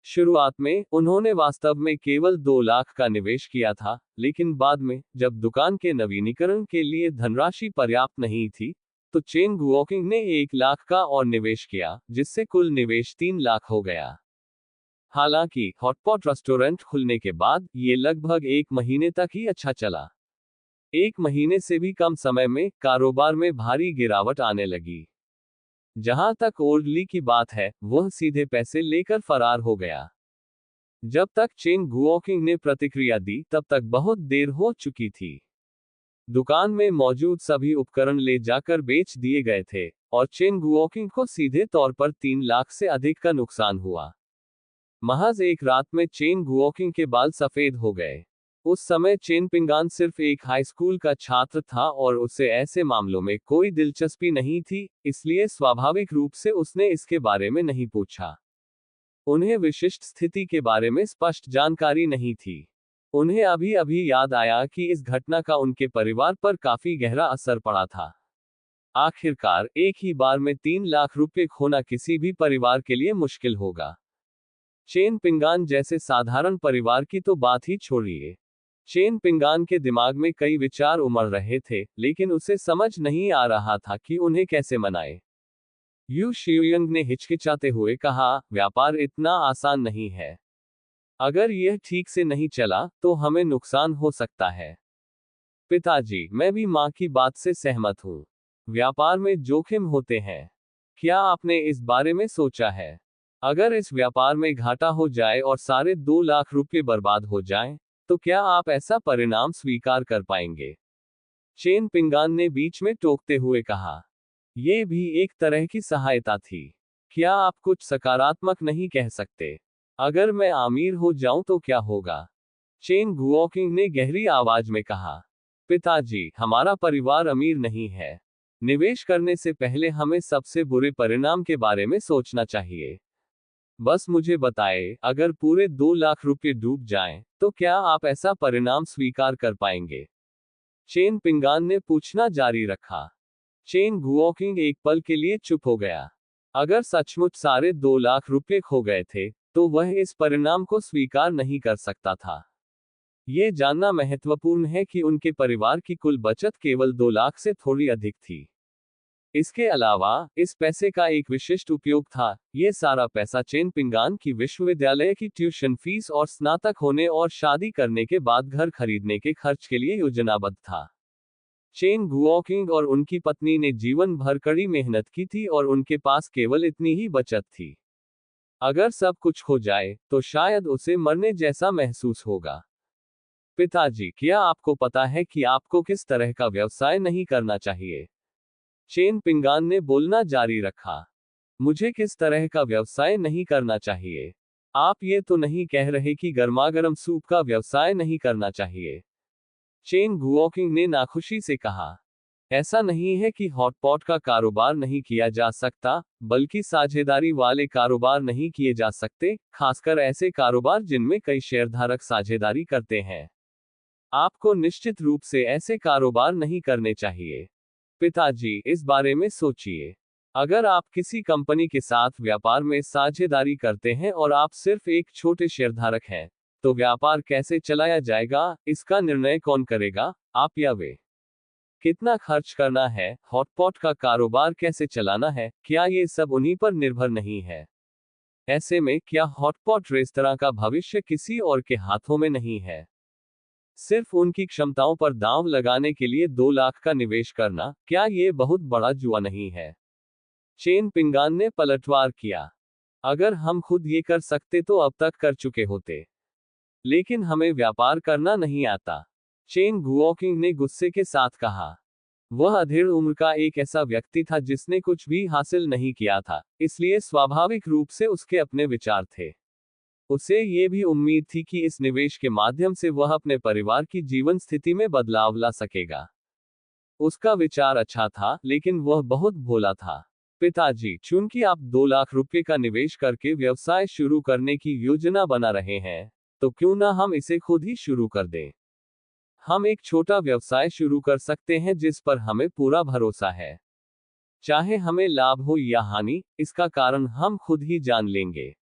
शुरुआत में उन्होंने वास्तव में केवल 2 लाख का निवेश किया था, लेकिन बाद में जब दुकान के नवीनीकरण के लिए धनराशि पर्याप्त नहीं थी, तो चेन गुओकिंग ने 1 लाख का और निवेश किया, जिससे कुल निवेश 3 लाख हो गया। हालांकि हॉटपॉट रेस्टोरेंट खुलने के बाद ये लगभग 1 महीने तक ही अच्छा चला। 1 महीने से भी कम समय में कारोबार में भारी गिरावट आने लगी। जहां तक ओल्ड ली की बात है, वह सीधे पैसे लेकर फरार हो गया। जब तक चेन गुओकिंग ने प्रतिक्रिया दी, तब तक बहुत देर हो चुकी थी। दुकान में मौजूद सभी उपकरण ले जाकर बेच दिए गए थे, और चेन गुओकिंग को सीधे तौर पर 3 लाख से अधिक का नुकसान हुआ। महज एक रात में चेन गुओकिंग के बाल सफेद हो गए। उस समय चेन पिंगान सिर्फ एक हाई स्कूल का छात्र था और उसे ऐसे मामलों में कोई दिलचस्पी नहीं थी, इसलिए स्वाभाविक रूप से उसने इसके बारे में नहीं पूछा। उन्हें विशिष्ट स्थिति के बारे में स्पष्ट जानकारी नहीं थी। उन्हें अभी अभी याद आया कि इस घटना का उनके परिवार पर काफी गहरा असर पड़ा था। आखिरकार एक ही बार में 3 लाख रुपए खोना किसी भी परिवार के लिए मुश्किल होगा। चेन पिंगान जैसे साधारण परिवार की तो बात ही छोड़िए। चेन पिंगान के दिमाग में कई विचार उमड़ रहे थे, लेकिन उसे समझ नहीं आ रहा था कि उन्हें कैसे मनाए। यू शियुयंग ने हिचकिचाते हुए कहा, व्यापार इतना आसान नहीं है। अगर यह ठीक से नहीं चला तो हमें नुकसान हो सकता है। पिताजी, मैं भी माँ की बात से सहमत हूँ। व्यापार में जोखिम होते हैं। क्या आपने इस बारे में सोचा है? अगर इस व्यापार में घाटा हो जाए और सारे 2 लाख रुपए बर्बाद हो जाएं, तो क्या आप ऐसा परिणाम स्वीकार कर पाएंगे? चेन पिंगान ने बीच में टोकते हुए कहा। यह भी एक तरह की सहायता थी। क्या आप कुछ सकारात्मक नहीं कह सकते? अगर मैं अमीर हो जाऊं तो क्या होगा? चेन गुओकिंग ने गहरी आवाज में कहा। पिताजी, हमारा परिवार अमीर नहीं है। निवेश करने से पहले हमें सबसे बुरे परिणाम के बारे में सोचना चाहिए। बस मुझे बताएं, अगर पूरे 2 लाख रुपए डूब जाएं, तो क्या आप ऐसा परिणाम स्वीकार कर पाएंगे? चेन पिंगान ने पूछना जारी रखा। चेन गुओकिंग एक पल के लिए चुप हो गया। अगर सचमुच सारे 2 लाख रुपए खो गए थे, तो वह इस परिणाम को स्वीकार नहीं कर सकता था। यह जानना महत्वपूर्ण है कि उनके परिवार की कुल बचत केवल 2 लाख से थोड़ी अधिक थी। इसके अलावा इस पैसे का एक विशिष्ट उपयोग था। यह सारा पैसा चेन पिंगान की विश्वविद्यालय की ट्यूशन फीस और स्नातक होने और शादी करने के बाद घर खरीदने के खर्च के लिए योजनाबद्ध था। चेन गुओकिंग और उनकी पत्नी ने जीवन भर कड़ी मेहनत की थी और उनके पास केवल इतनी ही बचत थी। अगर सब कुछ खो जाए, तो शायद उसे मरने जैसा महसूस होगा। पिताजी, क्या आपको पता है कि आपको किस तरह का व्यवसाय नहीं करना चाहिए? चेन पिंगान ने बोलना जारी रखा। मुझे किस तरह का व्यवसाय नहीं करना चाहिए? आप ये तो नहीं कह रहे कि गर्मागर्म सूप का व्यवसाय नहीं करना चाहिए? चेन गुओकिंग ने नाखुशी से कहा। ऐसा नहीं है कि हॉटपॉट का कारोबार नहीं किया जा सकता, बल्कि साझेदारी वाले कारोबार नहीं किए जा सकते, खासकर ऐसे कारोबार जिनमें कई शेयरधारक साझेदारी करते हैं। आपको निश्चित रूप से ऐसे कारोबार नहीं करने चाहिए। पिताजी, इस बारे में सोचिए। अगर आप किसी कंपनी के साथ व्यापार में साझेदारी करते हैं और आप सिर्फ एक छोटे शेयरधारक हैं, तो व्यापार कैसे चलाया जाएगा, इसका निर्णय कौन करेगा, आप या वे? कितना खर्च करना है, हॉटपॉट का कारोबार कैसे चलाना है, क्या ये सब उन्हीं पर निर्भर नहीं है? ऐसे में क्या हॉटपॉट रेस्तरां का भविष्य किसी और के हाथों में नहीं है? सिर्फ उनकी क्षमताओं पर दांव लगाने के लिए 2 लाख का निवेश करना, क्या ये बहुत बड़ा जुआ नहीं है? चेन पिंगान ने पलटवार किया। अगर हम खुद ये कर सकते तो अब तक कर चुके होते। लेकिन हमें व्यापार करना नहीं आता। चेन गुओकिंग ने गुस्से के साथ कहा। वह अधेड़ उम्र का एक ऐसा व्यक्ति था जिसने कुछ भी हासिल नहीं किया था, इसलिए स्वाभाविक रूप से उसके अपने विचार थे। उसे ये भी उम्मीद थी कि इस निवेश के माध्यम से वह अपने परिवार की जीवन स्थिति में बदलाव ला सकेगा। उसका विचार अच्छा था, लेकिन वह बहुत भोला था। पिताजी, चूंकि आप 2 लाख रुपए का निवेश करके व्यवसाय शुरू करने की योजना बना रहे हैं, तो क्यों ना हम इसे खुद ही शुरू कर दें? हम एक छोटा व्यवसाय शुरू कर सकते हैं जिस पर हमें पूरा भरोसा है। चाहे हमें लाभ हो या हानि, इसका कारण हम खुद ही जान लेंगे।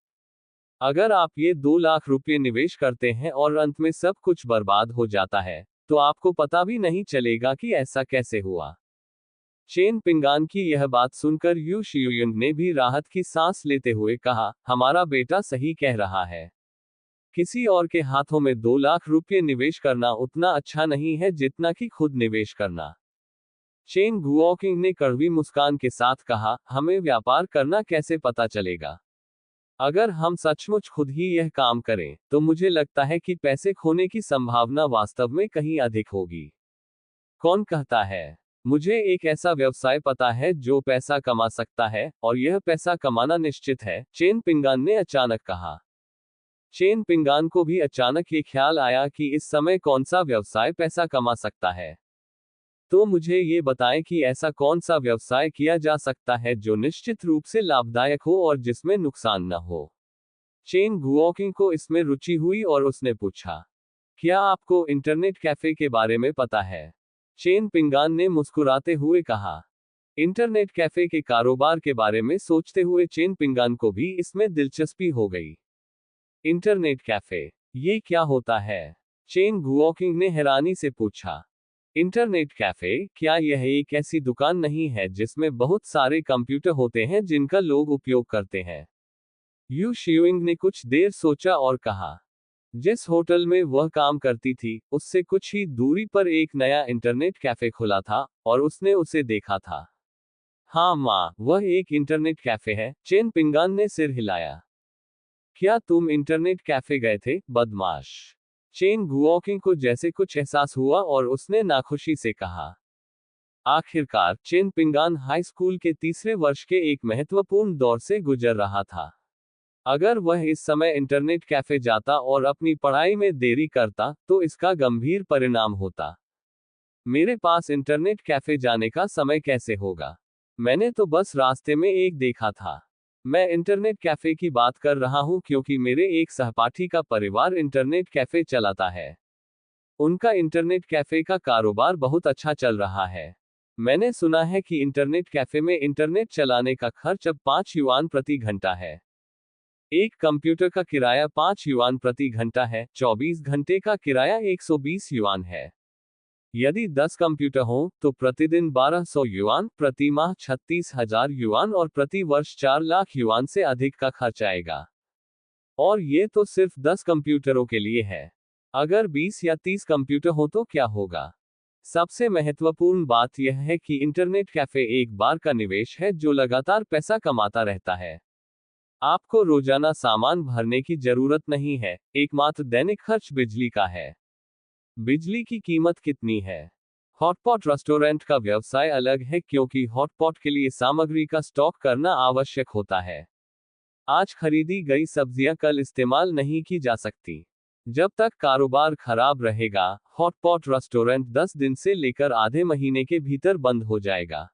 अगर आप ये 2 लाख रुपए निवेश करते हैं और अंत में सब कुछ बर्बाद हो जाता है, तो आपको पता भी नहीं चलेगा कि ऐसा कैसे हुआ। चेन पिंगान की यह बात सुनकर यू शियुयंग ने भी राहत की सांस लेते हुए कहा, हमारा बेटा सही कह रहा है। किसी और के हाथों में 2 लाख रुपए निवेश करना उतना अच्छा नहीं है जितना कि खुद निवेश करना। चेन गुओकिंग ने कड़वी मुस्कान के साथ कहा, हमें व्यापार करना कैसे पता चलेगा? अगर हम सचमुच खुद ही यह काम करें, तो मुझे लगता है कि पैसे खोने की संभावना वास्तव में कहीं अधिक होगी। कौन कहता है? मुझे एक ऐसा व्यवसाय पता है जो पैसा कमा सकता है, और यह पैसा कमाना निश्चित है, चेन पिंगान ने अचानक कहा। चेन पिंगान को भी अचानक ये ख्याल आया कि इस समय कौन सा व्यवसाय पैसा कमा सकता है। तो मुझे ये बताएं कि ऐसा कौन सा व्यवसाय किया जा सकता है जो निश्चित रूप से लाभदायक हो और जिसमें नुकसान न हो। चेन गुओकिंग को इसमें रुचि हुई और उसने पूछा, क्या आपको इंटरनेट कैफे के बारे में पता है? चेन पिंगान ने मुस्कुराते हुए कहा। इंटरनेट कैफे के कारोबार के बारे में सोचते हुए चेन पिंगान को भी इसमें दिलचस्पी हो गई। इंटरनेट कैफे, ये क्या होता है? चेन गुओकिंग ने हैरानी से पूछा। इंटरनेट कैफे, क्या यह एक ऐसी दुकान नहीं है जिसमें बहुत सारे कंप्यूटर होते हैं जिनका लोग उपयोग करते हैं? यू शियुइंग ने कुछ देर सोचा और कहा, जिस होटल में वह काम करती थी, उससे कुछ ही दूरी पर एक नया इंटरनेट कैफे खुला था, और उसने उसे देखा था। हाँ माँ, वह एक इंटरनेट कैफे है। चेन पिंगान ने सिर हिलाया। क्या तुम इंटरनेट कैफे गए थे, बदमाश? चेन गुओकिंग को जैसे कुछ एहसास हुआ और उसने नाखुशी से कहा। आखिरकार, चेन पिंगान हाई स्कूल के तीसरे वर्ष के एक महत्वपूर्ण दौर से गुजर रहा था। अगर वह इस समय इंटरनेट कैफे जाता और अपनी पढ़ाई में देरी करता, तो इसका गंभीर परिणाम होता। मेरे पास इंटरनेट कैफे जाने का समय कैसे होगा? मैंने तो बस रास्ते में एक देखा था। मैं इंटरनेट कैफे की बात कर रहा हूं क्योंकि मेरे एक सहपाठी का परिवार इंटरनेट कैफे चलाता है। उनका इंटरनेट कैफे का कारोबार बहुत अच्छा चल रहा है। मैंने सुना है कि इंटरनेट कैफे में इंटरनेट चलाने का खर्च अब 5 युआन प्रति घंटा है। एक कंप्यूटर का किराया 5 युआन प्रति घंटा है। 24 घंटे का किराया 120 युआन है। यदि 10 कंप्यूटर हों, तो प्रतिदिन 1200 युआन, प्रति माह 36,000 युआन और प्रति वर्ष 4 लाख युआन से अधिक का खर्च आएगा। और ये तो सिर्फ 10 कंप्यूटरों के लिए है। अगर 20 या 30 कंप्यूटर हो तो क्या होगा? सबसे महत्वपूर्ण बात यह है कि इंटरनेट कैफे एक बार का निवेश है जो लगातार पैसा कमाता रहता है। आपको रोजाना सामान भरने की जरूरत नहीं है, एकमात्र दैनिक खर्च बिजली का है। बिजली की कीमत कितनी है? हॉटपॉट रेस्टोरेंट का व्यवसाय अलग है क्योंकि हॉटपॉट के लिए सामग्री का स्टॉक करना आवश्यक होता है। आज खरीदी गई सब्जियां कल इस्तेमाल नहीं की जा सकती। जब तक कारोबार खराब रहेगा, हॉटपॉट रेस्टोरेंट 10 दिन से लेकर आधे महीने के भीतर बंद हो जाएगा।